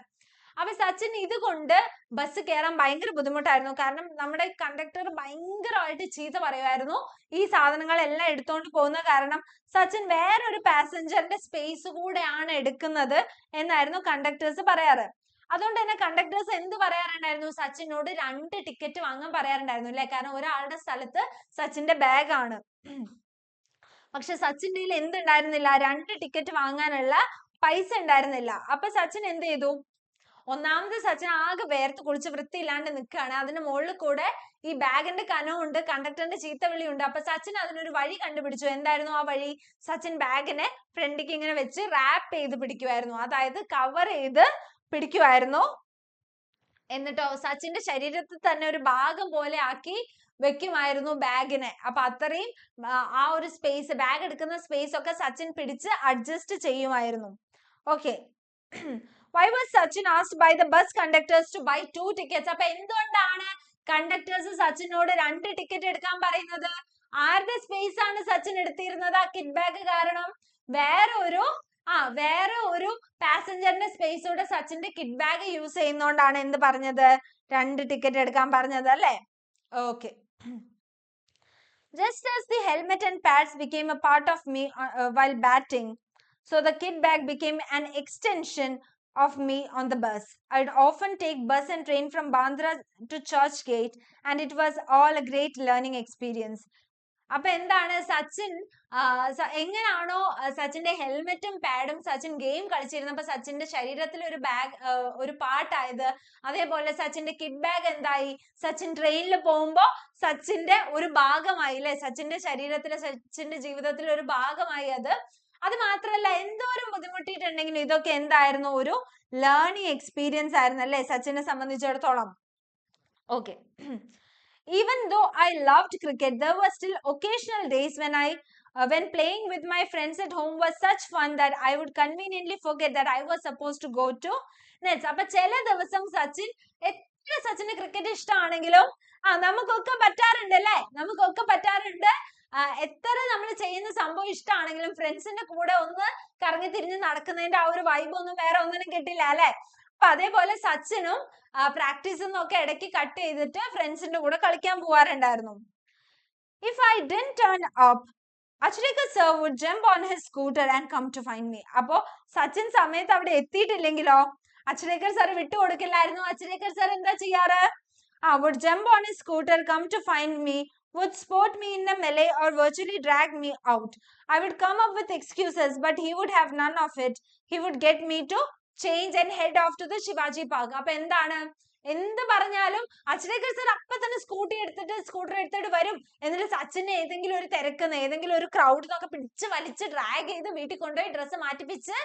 അപ്പൊ സച്ചിൻ ഇതുകൊണ്ട് ബസ് കയറാൻ ഭയങ്കര ബുദ്ധിമുട്ടായിരുന്നു. കാരണം നമ്മുടെ കണ്ടക്ടർ ഭയങ്കരമായിട്ട് ചീത്ത പറയുമായിരുന്നു ഈ സാധനങ്ങളെല്ലാം എടുത്തോണ്ട് പോകുന്ന കാരണം സച്ചിൻ വേറൊരു പാസഞ്ചറിന്റെ സ്പേസ് കൂടെയാണ് എടുക്കുന്നത് എന്നായിരുന്നു കണ്ടക്ടേഴ്സ് പറയാറ്. അതുകൊണ്ട് തന്നെ കണ്ടക്ടേഴ്സ് എന്ത് പറയാറുണ്ടായിരുന്നു, സച്ചിനോട് 2 ടിക്കറ്റ് വാങ്ങാൻ പറയാറുണ്ടായിരുന്നു അല്ലെ. കാരണം ഒരാളുടെ സ്ഥലത്ത് സച്ചിന്റെ ബാഗ് ആണ്. പക്ഷെ സച്ചിന്റെ കയ്യിൽ എന്തുണ്ടായിരുന്നില്ല, 2 ടിക്കറ്റ് വാങ്ങാനുള്ള പൈസ ഉണ്ടായിരുന്നില്ല. അപ്പൊ സച്ചിൻ എന്ത് ചെയ്തു, ഒന്നാമത് സച്ചിൻ ആകെ വേർത്ത് കുളിച്ച് വൃത്തിയില്ലാണ്ട് നിൽക്കുകയാണ്. അതിന് മുകളിൽ കൂടെ ഈ ബാഗിന്റെ കനമുണ്ട്, കണ്ടക്ടറിന്റെ ചീത്തവിളിയുണ്ട്. അപ്പൊ സച്ചിൻ അതിനൊരു വഴി കണ്ടുപിടിച്ചു. എന്തായിരുന്നു ആ വഴി? സച്ചിൻ ബാഗിനെ ഫ്രണ്ടിക്ക് ഇങ്ങനെ വെച്ച് റാപ്പ് ചെയ്ത് പിടിക്കുമായിരുന്നു, അതായത് കവർ ചെയ്ത് പിടിക്കുമായിരുന്നു. എന്നിട്ടോ സച്ചിന്റെ ശരീരത്തിൽ തന്നെ ഒരു ഭാഗം പോലെ ആക്കി വെക്കുമായിരുന്നു ബാഗിനെ. അപ്പൊ അത്രയും ആ ഒരു സ്പേസ്, ബാഗ് എടുക്കുന്ന സ്പേസ് ഒക്കെ സച്ചിൻ പിടിച്ച് അഡ്ജസ്റ്റ് ചെയ്യുമായിരുന്നു. Okay. Why was Sachin asked by the bus conductors to buy 2 tickets? അപ്പൊ എന്തുകൊണ്ടാണ് കണ്ടക്ടേഴ്സ് സച്ചിനോട് 2 ടിക്കറ്റ് എടുക്കാൻ പറയുന്നത്? ആരുടെ സ്പേസ് ആണ് സച്ചിൻ എടുത്തിരുന്നത് ആ കിറ്റ് ബാഗ് കാരണം? വേറെ ഒരു പാസഞ്ചറിന്റെ സ്പേസോടെ സച്ചിന്റെ കിറ്റ് ബാഗ് യൂസ് ചെയ്യുന്നോണ്ടാണ് എന്ത് പറഞ്ഞത്, 2 ടിക്കറ്റ് എടുക്കാൻ പറഞ്ഞത് അല്ലേ. Okay. Just as the helmet and pads became a part of me while batting, so the kit bag became an extension of me on the bus. I'd often take bus and train from Bandra to Churchgate, and it was all a great learning experience. അപ്പൊ എന്താണ്, സച്ചിൻ എങ്ങനെയാണോ സച്ചിന്റെ ഹെൽമെറ്റും പാഡും Sachin game കളിച്ചിരുന്നപ്പോ സച്ചിന്റെ ശരീരത്തിൽ ഒരു bag ഒരു പാർട്ടായത്, അതേപോലെ സച്ചിന്റെ കിറ്റ് ബാഗ് എന്തായി, സച്ചിൻ ട്രെയിനിൽ പോകുമ്പോ സച്ചിന്റെ ഒരു ഭാഗമായി അല്ലെ, സച്ചിന്റെ ശരീരത്തിലെ സച്ചിന്റെ ജീവിതത്തിലെ ഒരു ഭാഗമായി അത് മാത്രമല്ല എന്തോരം ബുദ്ധിമുട്ടിയിട്ടുണ്ടെങ്കിലും ഇതൊക്കെ എന്തായിരുന്നു, ഒരു ലേണിംഗ് എക്സ്പീരിയൻസ് ആയിരുന്നു അല്ലെ സച്ചിനെ സംബന്ധിച്ചിടത്തോളം. Okay. Even though I loved cricket, there were still occasional days when playing with my friends at home was such fun that I would conveniently forget that I was supposed to go to nets. അപ്പൊ ചില ദിവസം സച്ചിൻ, എത്ര സച്ചിന് cricket ഇഷ്ടമാണെങ്കിലും നമുക്കൊക്കെ പറ്റാറുണ്ട് അല്ലെ, നമുക്കൊക്കെ പറ്റാറുണ്ട്. എത്ര നമ്മൾ ചെയ്യുന്ന സംഭവം ഇഷ്ടമാണെങ്കിലും ഫ്രണ്ട്സിന്റെ കൂടെ ഒന്ന് കറങ്ങി തിരിഞ്ഞ് നടക്കുന്നതിന്റെ ആ ഒരു വൈബ് ഒന്നും വേറെ ഒന്നിനും കിട്ടില്ല അല്ലെ. അപ്പൊ അതേപോലെ സച്ചിനും പ്രാക്ടീസ് ഒക്കെ ഇടയ്ക്ക് കട്ട് ചെയ്തിട്ട് ഫ്രണ്ട്സിന്റെ കൂടെ കളിക്കാൻ പോവാറുണ്ടായിരുന്നു. If I didn't turn up, Achrikar sir would jump on his scooter and come to find me. അപ്പോ സച്ചിൻ സമയത്ത് അവിടെ എത്തിയിട്ടില്ലെങ്കിലോ അച്ഛരേക്കർ സാർ വിട്ടുകൊടുക്കില്ലായിരുന്നു. അച്ഛരേക്കർ സാർ എന്താ ചെയ്യാറ്, would jump on his scooter, come to find me, would spot me in a melee or virtually drag me out. I would come up with excuses, but he would have none of it. He would get me to change and head off to the Shivaji Park. അപ്പൊ എന്താണ്, എന്ത് പറഞ്ഞാലും Achrekar sir അപ്പൊ തന്നെ scooter എടുത്തിട്ട് വരും. എന്നിട്ട് സച്ചിനെ ഏതെങ്കിലും ഒരു തിരക്കുന്ന ഏതെങ്കിലും ഒരു ക്രൗഡിനൊക്കെ പിടിച്ച് വലിച്ച് ഡ്രാഗ് ചെയ്ത് വീട്ടിൽ കൊണ്ടുപോയി ഡ്രസ്സ് മാറ്റിപ്പിച്ച്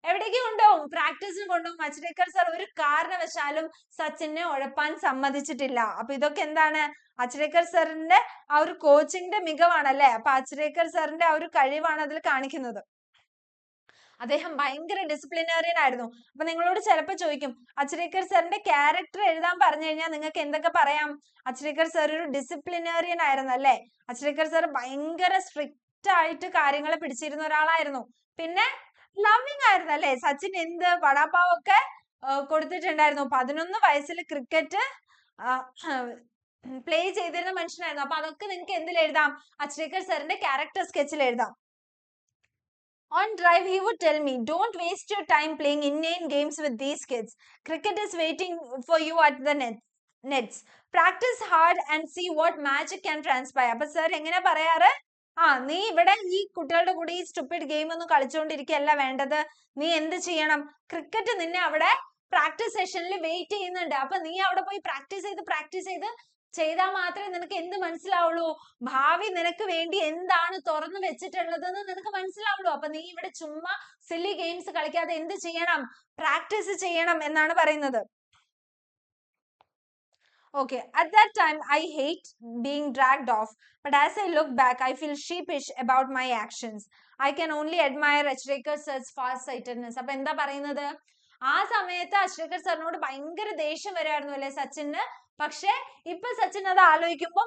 എവിടേക്ക് കൊണ്ടുപോകും, പ്രാക്ടീസിന് കൊണ്ടുപോകും. അച്ഛരേക്കർ സാർ ഒരു കാരണവശാലും സച്ചിനെ ഉഴപ്പാൻ സമ്മതിച്ചിട്ടില്ല. അപ്പൊ ഇതൊക്കെ എന്താണ്, അച്ഛരേക്കർ സാറിന്റെ ആ ഒരു കോച്ചിങ്ങിന്റെ മികവാണ് അല്ലെ. അപ്പൊ അച്ഛരേക്കർ സാറിന്റെ ആ ഒരു കഴിവാണ് അതിൽ കാണിക്കുന്നത്. അദ്ദേഹം ഭയങ്കര ഡിസിപ്ലിനേറിയൻ ആയിരുന്നു. അപ്പൊ നിങ്ങളോട് ചിലപ്പോ ചോദിക്കും, അച്ഛരേക്കർ സാറിന്റെ ക്യാരക്ടർ എഴുതാൻ പറഞ്ഞു കഴിഞ്ഞാൽ നിങ്ങൾക്ക് എന്തൊക്കെ പറയാം? അച്ഛരേക്കർ സാർ ഒരു ഡിസിപ്ലിനേറിയൻ ആയിരുന്നു അല്ലെ. അച്ഛരേക്കർ സാർ ഭയങ്കര സ്ട്രിക്റ്റ് ആയിട്ട് കാര്യങ്ങളെ പിടിച്ചിരുന്ന ഒരാളായിരുന്നു. പിന്നെ ലവിങ് ആയിരുന്നു അല്ലെ. സച്ചിൻ എന്ത് വടാപ്പാവൊക്കെ കൊടുത്തിട്ടുണ്ടായിരുന്നു. 11 വയസ്സിൽ ക്രിക്കറ്റ് പ്ലേ ചെയ്തിരുന്ന മനുഷ്യനായിരുന്നു. അപ്പൊ അതൊക്കെ നിങ്ങൾക്ക് എന്തിൽ എഴുതാം, അച്ഛരേക്കർ സാറിന്റെ ക്യാരക്ടർ സ്കെച്ചിൽ എഴുതാം. On drive, he would tell me, don't waste your time playing inane games with these kids. Cricket is waiting for you at the nets. Practice hard and see what magic can transpire. അപ്പൊ sir എങ്ങനെ പറയാറ്, നീ ഇവിടെ ഈ കുട്ടികളുടെ കൂടെ ഈ stupid game ഒന്നും കളിച്ചുകൊണ്ടിരിക്കുകയല്ല വേണ്ടത്. നീ എന്ത് ചെയ്യണം, ക്രിക്കറ്റ് നിന്നെ അവിടെ പ്രാക്ടീസ് സെഷനിൽ വെയിറ്റ് ചെയ്യുന്നുണ്ട്. അപ്പൊ നീ അവിടെ പോയി പ്രാക്ടീസ് ചെയ്താൽ മാത്രമേ നിനക്ക് എന്ത് മനസ്സിലാവുള്ളൂ, ഭാവി നിനക്ക് വേണ്ടി എന്താണ് തുറന്നു വെച്ചിട്ടുള്ളതെന്ന് നിനക്ക് മനസ്സിലാവുള്ളൂ. അപ്പൊ നീ ഇവിടെ ചുമ്മാ സില്ലി ഗെയിംസ് കളിക്കാതെ എന്ത് ചെയ്യണം, പ്രാക്ടീസ് ചെയ്യണം എന്നാണ് പറയുന്നത്. Okay, at that time I hate being dragged off, but as I look back I feel sheepish about my actions. I can only admire Achrekar sir's far-sightedness. അപ്പൊ എന്താ പറയുന്നത്, ആ സമയത്ത് അച്ഛ്രേക്കർ സാറിനോട് ഭയങ്കര ദേഷ്യം വരായിരുന്നു അല്ലെ സച്ചിന്. പക്ഷെ ഇപ്പൊ സച്ചിൻ അത് ആലോചിക്കുമ്പോൾ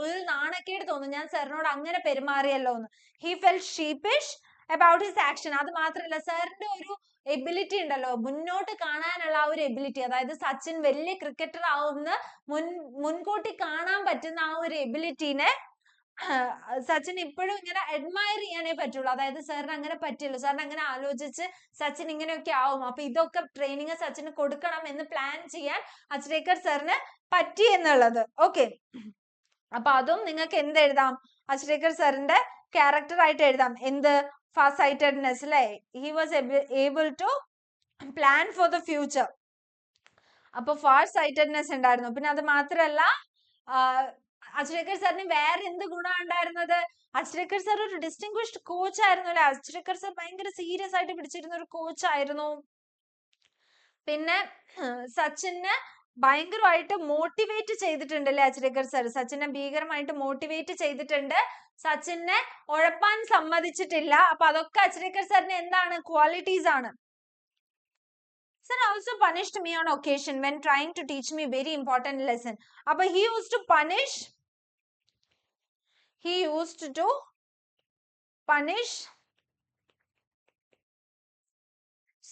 ഒരു നാണക്കേട് തോന്നും, ഞാൻ സാറിനോട് അങ്ങനെ പെരുമാറിയല്ലോ എന്ന്. He felt sheepish about his action. അത് മാത്രമല്ല സാറിന്റെ ഒരു എബിലിറ്റി ഉണ്ടല്ലോ, മുന്നോട്ട് കാണാനുള്ള ആ ഒരു എബിലിറ്റി, അതായത് സച്ചിൻ വലിയ ക്രിക്കറ്റർ ആവുന്ന മുൻകൂട്ടി കാണാൻ പറ്റുന്ന ആ ഒരു എബിലിറ്റിനെ സച്ചിൻ ഇപ്പോഴും ഇങ്ങനെ അഡ്മയർ ചെയ്യാനേ പറ്റുള്ളൂ. അതായത് സാറിന് അങ്ങനെ പറ്റില്ല, സാറിന് അങ്ങനെ ആലോചിച്ച് സച്ചിൻ ഇങ്ങനെയൊക്കെ ആവും, അപ്പൊ ഇതൊക്കെ ട്രെയിനിങ് സച്ചിന് കൊടുക്കണം എന്ന് പ്ലാൻ ചെയ്യാൻ അച്ഛ്രേക്കർ സാറിന് പറ്റി എന്നുള്ളത്. ഓക്കെ, അപ്പൊ അതും നിങ്ങൾക്ക് എന്ത് എഴുതാം, അച്ഛ്രേക്കർ സാറിന്റെ ക്യാരക്ടർ ആയിട്ട് എഴുതാം. എന്ത്, ഫാർ-സൈറ്റഡ്നെസ് അല്ലെ, he was able to plan for the future. അപ്പൊ ഫാർ-സൈറ്റഡ്നെസ് ഉണ്ടായിരുന്നു. പിന്നെ അത് മാത്രല്ല അച്ഛ്രേക്കർ സാറിന് വേറെ എന്ത് ഗുണം ഉണ്ടായിരുന്നത്, അച്ഛ്രേക്കർ സാർ ഒരു ഡിസ്റ്റിംഗ്വിഷ്ഡ് കോച്ച് ആയിരുന്നു അല്ലെ, അച്ഛ്രേക്കർ സാർ ഭയങ്കര സീരിയസ് ആയിട്ട് പിടിച്ചിരുന്ന ഒരു കോച്ച് ആയിരുന്നു. പിന്നെ സച്ചിനെ ഭയങ്കരമായിട്ട് മോട്ടിവേറ്റ് ചെയ്തിട്ടുണ്ട് അല്ലെ അച്ഛ്രേക്കർ സാർ, സച്ചിനെ ഭീകരമായിട്ട് മോട്ടിവേറ്റ് ചെയ്തിട്ടുണ്ട്, സച്ചിനെ ഉഴപ്പാൻ സമ്മതിച്ചിട്ടില്ല. അപ്പൊ അതൊക്കെ അച്ഛ്രേക്കർ സാറിന് എന്താണ്, ക്വാളിറ്റീസ് ആണ്. Sir also punished me on occasion when trying to teach me very important lesson. Appo he used to punish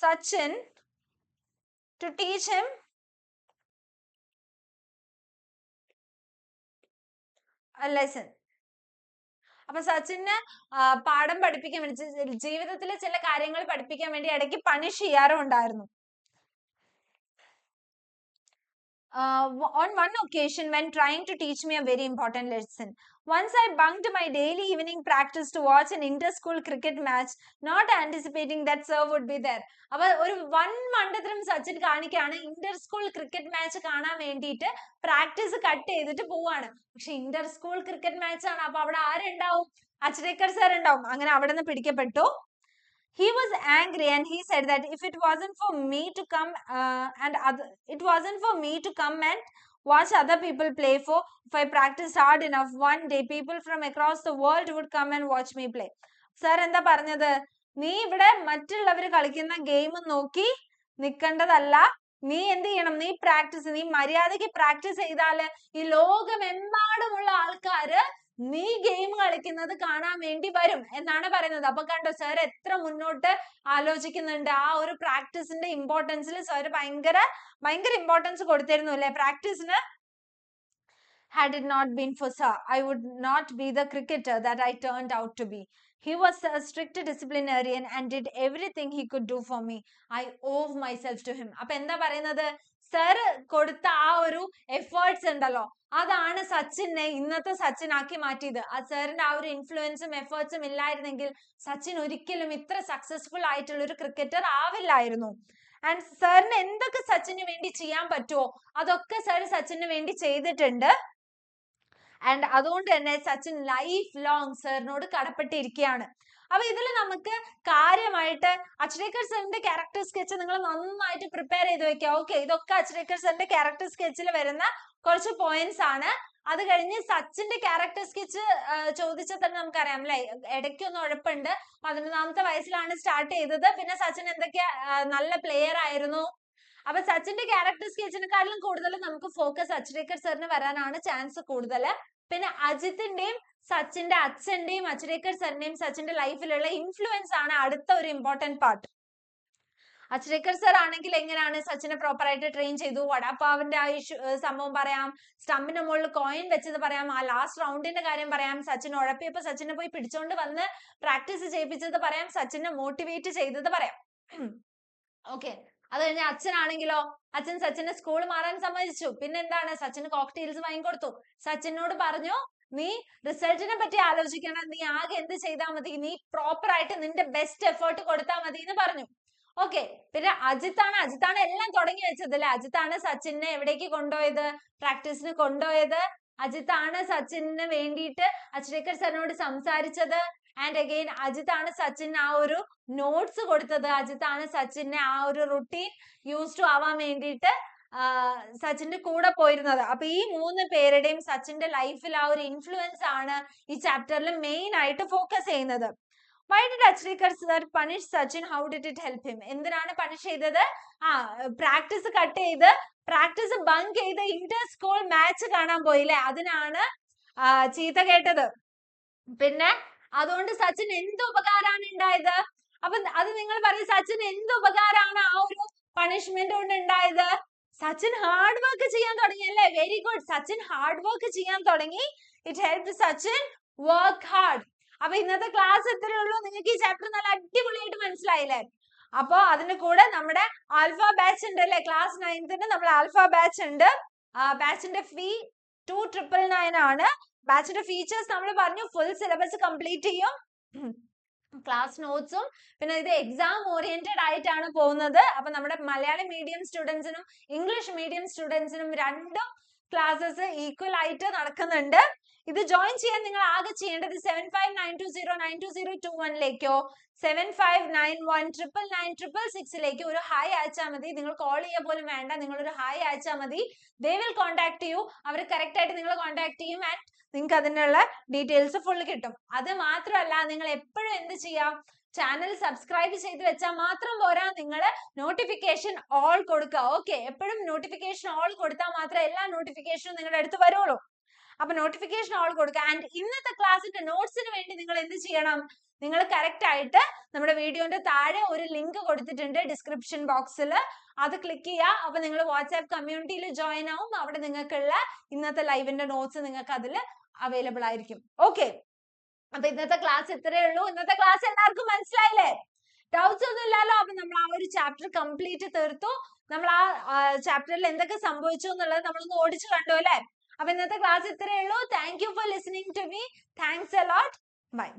Sachin to teach him a lesson. അപ്പൊ സച്ചിനെ പാഠം പഠിപ്പിക്കാൻ വേണ്ടി, ജീവിതത്തിലെ ചില കാര്യങ്ങൾ പഠിപ്പിക്കാൻ വേണ്ടി ഇടയ്ക്ക് പണിഷ് ചെയ്യാറുണ്ടായിരുന്നു. On one occasion when trying to teach me a very important lesson. Once I bunked my daily evening practice to watch an inter-school cricket match, not anticipating that sir would be there. അപ്പൊ ഒരു മണ്ടത്തരം Sachin കാണിക്കാണ്, Inter-school cricket match കാണാൻ വേണ്ടിയിട്ട് practice cut ചെയ്തിട്ട് പോവാണ്. പക്ഷെ Inter-school cricket match ആണ്, അപ്പൊ അവിടെ ആരുണ്ടാവും, അച്ഛ്രേക്കർ സാർ ഉണ്ടാവും. അങ്ങനെ അവിടെ നിന്ന് പിടിക്കപ്പെട്ടു. He was angry and he said that if it wasn't for me to come and watch other people play, if I practiced hard enough, one day people from across the world would come and watch me play. Sir എന്താ പറഞ്ഞത്, നീ ഇവിടെ മറ്റുള്ളവർ കളിക്കുന്ന game നോക്കി നിൽക്കേണ്ടതല്ല, നീ എന്ത് ചെയ്യണം, നീ മര്യാദയ്ക്ക് പ്രാക്ടീസ് ചെയ്താല് ഈ ലോകമെമ്പാടുമുള്ള ആൾക്കാര് നീ ഗെയിം കളിക്കുന്നത് കാണാൻ വേണ്ടി വരും എന്നാണ് പറയുന്നത്. അപ്പൊ കണ്ടോ സാർ എത്ര മുന്നോട്ട് ആലോചിക്കുന്നുണ്ട്, ആ ഒരു പ്രാക്ടീസിന്റെ ഇമ്പോർട്ടൻസിൽ സാർ ഭയങ്കര ഇമ്പോർട്ടൻസ് കൊടുത്തിരുന്നു അല്ലെ പ്രാക്ടീസിന്. Had it not been for sir, I would not be the cricketer that I turned out to be. He was a strict disciplinarian and did everything he could do for me. I owe myself to him. അപ്പൊ എന്താ പറയുന്നത്, sir കൊടുത്ത ആ ഒരു efforts ഉണ്ടല്ലോ, അതാണ് സച്ചിനെ ഇന്നത്തെ സച്ചിനാക്കി മാറ്റിയത്. ആ സാറിന്റെ ആ ഒരു ഇൻഫ്ലുവൻസും എഫേർട്സും ഇല്ലായിരുന്നെങ്കിൽ സച്ചിൻ ഒരിക്കലും ഇത്ര സക്സസ്ഫുൾ ആയിട്ടുള്ള ഒരു ക്രിക്കറ്റർ ആവില്ലായിരുന്നു. ആൻഡ് സാറിന് എന്തൊക്കെ സച്ചിന് വേണ്ടി ചെയ്യാൻ പറ്റുമോ അതൊക്കെ സാർ സച്ചിന് വേണ്ടി ചെയ്തിട്ടുണ്ട്. ആൻഡ് അതുകൊണ്ട് തന്നെ സച്ചിൻ ലൈഫ് ലോങ് സാറിനോട് കടപ്പെട്ടിരിക്കുകയാണ്. അപ്പൊ ഇതിൽ നമുക്ക് കാര്യമായിട്ട് അച്ഛ്രേക്കർ സാറിന്റെ ക്യാരക്ടർ സ്കെച്ച് നിങ്ങൾ നന്നായിട്ട് പ്രിപ്പയർ ചെയ്ത് വെക്കുക. ഓക്കെ, ഇതൊക്കെ അച്ഛ്രേക്കർ സാറിന്റെ ക്യാരക്ടർ സ്കെച്ചിൽ വരുന്ന കുറച്ച് പോയിന്റ്സ് ആണ്. അത് കഴിഞ്ഞ് സച്ചിന്റെ ക്യാരക്ടർ സ്കെച്ച് ചോദിച്ചാൽ തന്നെ നമുക്കറിയാം അല്ലെ, ഇടയ്ക്കൊന്ന് ഉഴപ്പുണ്ട്, 11ാമത്തെ വയസ്സിലാണ് സ്റ്റാർട്ട് ചെയ്തത്. പിന്നെ സച്ചിൻ എന്തൊക്കെയാ നല്ല പ്ലെയർ ആയിരുന്നു. അപ്പൊ സച്ചിന്റെ ക്യാരക്ടർ സ്കെച്ചിനെക്കാളും കൂടുതൽ നമുക്ക് ഫോക്കസ് അച്ഛ്രേക്കർ സാറിന് വരാനാണ് ചാൻസ് കൂടുതൽ. പിന്നെ അജിത്തിന്റെയും സച്ചിന്റെ അച്ഛന്റെയും അച്ഛ്രേക്കർ സാറിന്റെയും സച്ചിന്റെ ലൈഫിലുള്ള ഇൻഫ്ലുവൻസ് ആണ് അടുത്ത ഒരു ഇമ്പോർട്ടന്റ് പാർട്ട്. അച്ഛ്രേക്കർ സാർ ആണെങ്കിൽ എങ്ങനെയാണ് സച്ചിനെ പ്രോപ്പർ ആയിട്ട് ട്രെയിൻ ചെയ്തു, വടാപ്പാവിന്റെ ആ സംഭവം പറയാം, സ്റ്റമ്പിന്റെ മുകളിൽ കോയിൻ വെച്ചത് പറയാം, ആ ലാസ്റ്റ് റൗണ്ടിന്റെ കാര്യം പറയാം, സച്ചിൻ ഉഴപ്പിയപ്പോ സച്ചിനെ പോയി പിടിച്ചോണ്ട് വന്ന് പ്രാക്ടീസ് ചെയ്യിപ്പിച്ചത് പറയാം, സച്ചിനെ മോട്ടിവേറ്റ് ചെയ്തത് പറയാം. ഓക്കെ, അത് കഴിഞ്ഞ അച്ഛനാണെങ്കിലോ, അച്ഛൻ സച്ചിനെ സ്കൂൾ മാറാൻ സമ്മതിച്ചു. പിന്നെന്താണ്, സച്ചിന് കോക്ടെയിൽസ് വാങ്ങിക്കൊടുത്തു. സച്ചിനോട് പറഞ്ഞു, നീ റിസൾട്ടിനെ പറ്റി ആലോചിക്കണം, നീ ആകെ എന്ത് ചെയ്താൽ മതി, നീ പ്രോപ്പർ ആയിട്ട് നിന്റെ ബെസ്റ്റ് എഫേർട്ട് കൊടുത്താൽ മതി എന്ന് പറഞ്ഞു. ഓക്കെ, പിന്നെ അജിത്താണ് എല്ലാം തുടങ്ങി വെച്ചത് അല്ലെ. അജിത്താണ് സച്ചിനെ എവിടേക്ക് കൊണ്ടുപോയത്, പ്രാക്ടീസിന് കൊണ്ടുപോയത്. അജിത്താണ് സച്ചിന് വേണ്ടിയിട്ട് അച്ഛരേക്കർ സാറിനോട് സംസാരിച്ചത്. ആൻഡ് അഗെയിൻ അജിത്താണ് സച്ചിന് ആ ഒരു നോട്ട്സ് കൊടുത്തത്. അജിത്താണ് സച്ചിനെ ആ ഒരു റുട്ടീൻ യൂസ് ടു ആവാൻ വേണ്ടിയിട്ട് സച്ചിന്റെ കൂടെ പോയിരുന്നത്. അപ്പൊ ഈ 3 പേരുടെയും സച്ചിന്റെ ലൈഫിൽ ആ ഒരു ഇൻഫ്ലുവൻസ് ആണ് ഈ ചാപ്റ്ററിൽ മെയിൻ ആയിട്ട് ഫോക്കസ് ചെയ്യുന്നത്. Why did Achrikar sir punish Sachin? How did it help him? എന്തിനാണ് പണിഷ് ചെയ്തത്? പ്രാക്ടീസ് കട്ട് ചെയ്ത് പ്രാക്ടീസ് ബങ്ക് ചെയ്ത് ഇന്റർ സ്കൂൾ മാച്ച് കാണാൻ പോയില്ലേ, അതിനാണ് ചീത്ത കേട്ടത്. പിന്നെ അതുകൊണ്ട് സച്ചിൻ എന്ത് ഉപകാരമാണ് ഉണ്ടായത്? അപ്പൊ അത് നിങ്ങൾ പറയും, സച്ചിൻ എന്ത് ഉപകാരമാണ് ആ ഒരു പണിഷ്മെന്റ് കൊണ്ട് ഉണ്ടായത്? സച്ചിൻ ഹാർഡ് വർക്ക് ചെയ്യാൻ തുടങ്ങി അല്ലേ. Very good, Sachin hard work ചെയ്യാൻ തുടങ്ങി. It help Sachin work hard. അപ്പൊ ഇന്നത്തെ ക്ലാസ് എത്രയേ ഉള്ളൂ, നിങ്ങൾക്ക് ഈ ചാപ്റ്റർ നല്ല അടിപൊളിയായിട്ട് മനസ്സിലായില്ലേ? അപ്പൊ അതിന്റെ കൂടെ നമ്മുടെ ആൽഫ ബാച്ച് ഉണ്ട് അല്ലെ, ക്ലാസ് 9th നമ്മുടെ ആൽഫ ബാച്ച് ഉണ്ട്. ബാച്ചിന്റെ ഫീ 2999 ആണ്. ബാച്ചിന്റെ ഫീച്ചേഴ്സ് നമ്മൾ പറഞ്ഞു, ഫുൾ സിലബസ് കംപ്ലീറ്റ് ചെയ്യും, ക്ലാസ് നോട്ട്സും, പിന്നെ ഇത് എക്സാം ഓറിയന്റഡ് ആയിട്ടാണ് പോകുന്നത്. അപ്പൊ നമ്മുടെ മലയാളം മീഡിയം സ്റ്റുഡൻസിനും ഇംഗ്ലീഷ് മീഡിയം സ്റ്റുഡൻസിനും രണ്ടും ക്ലാസ്സസ് ഈക്വൽ ആയിട്ട് നടക്കുന്നുണ്ട്. ഇത് ജോയിൻ ചെയ്യാൻ നിങ്ങൾ ആകെ ചെയ്യേണ്ടത് 7592092021 7591999966 ഒരു ഹായ് അയച്ചാൽ മതി. നിങ്ങൾ കോൾ ചെയ്യാൻ പോലും വേണ്ട, നിങ്ങൾ ഒരു ഹായ് അയച്ചാൽ മതി. ദേ വിൽ കോൺടാക്ട് ചെയ്യൂ. അവർ കറക്റ്റ് ആയിട്ട് നിങ്ങൾ കോൺടാക്ട് ചെയ്യും ആൻഡ് നിങ്ങൾക്ക് അതിനുള്ള ഡീറ്റെയിൽസ് ഫുൾ കിട്ടും. അത് മാത്രമല്ല, നിങ്ങൾ എപ്പോഴും എന്ത് ചെയ്യാം, ചാനൽ സബ്സ്ക്രൈബ് ചെയ്ത് വെച്ചാൽ മാത്രം പോരാ, നിങ്ങൾ നോട്ടിഫിക്കേഷൻ ഓൾ കൊടുക്കുക. ഓക്കെ, എപ്പോഴും നോട്ടിഫിക്കേഷൻ ഓൾ കൊടുത്താൽ മാത്രമേ എല്ലാ നോട്ടിഫിക്കേഷനും നിങ്ങളുടെ അടുത്ത് വരുള്ളൂ. അപ്പൊ നോട്ടിഫിക്കേഷൻ ഓൾ കൊടുക്കുക. ആൻഡ് ഇന്നത്തെ ക്ലാസ്സിന്റെ നോട്ട്സിന് വേണ്ടി നിങ്ങൾ എന്ത് ചെയ്യണം, നിങ്ങൾ കറക്റ്റ് ആയിട്ട് നമ്മുടെ വീഡിയോന്റെ താഴെ ഒരു ലിങ്ക് കൊടുത്തിട്ടുണ്ട് ഡിസ്ക്രിപ്ഷൻ ബോക്സിൽ, അത് ക്ലിക്ക് ചെയ്യുക. അപ്പൊ നിങ്ങൾ വാട്സ്ആപ്പ് കമ്മ്യൂണിറ്റിയിൽ ജോയിൻ ആവും. അവിടെ നിങ്ങൾക്കുള്ള ഇന്നത്തെ ലൈവിന്റെ നോട്ട്സ് നിങ്ങൾക്ക് അതിൽ അവൈലബിൾ ആയിരിക്കും. ഓക്കെ, അപ്പൊ ഇന്നത്തെ ക്ലാസ് ഇത്രയേ ഉള്ളൂ. ഇന്നത്തെ ക്ലാസ് എല്ലാവർക്കും മനസ്സിലായില്ലേ? ഡൗട്ട്സ് ഒന്നും ഇല്ലല്ലോ? അപ്പൊ നമ്മൾ ആ ഒരു ചാപ്റ്റർ കംപ്ലീറ്റ് തീർത്തു. നമ്മൾ ആ ചാപ്റ്ററിൽ എന്തൊക്കെ സംഭവിച്ചു എന്നുള്ളത് നമ്മളൊന്ന് ഓടിച്ചു കണ്ടു അല്ലെ. അപ്പൊ ഇന്നത്തെ ക്ലാസ് ഇത്രയേ ഉള്ളൂ. Thank you for listening to me. Thanks a lot. By.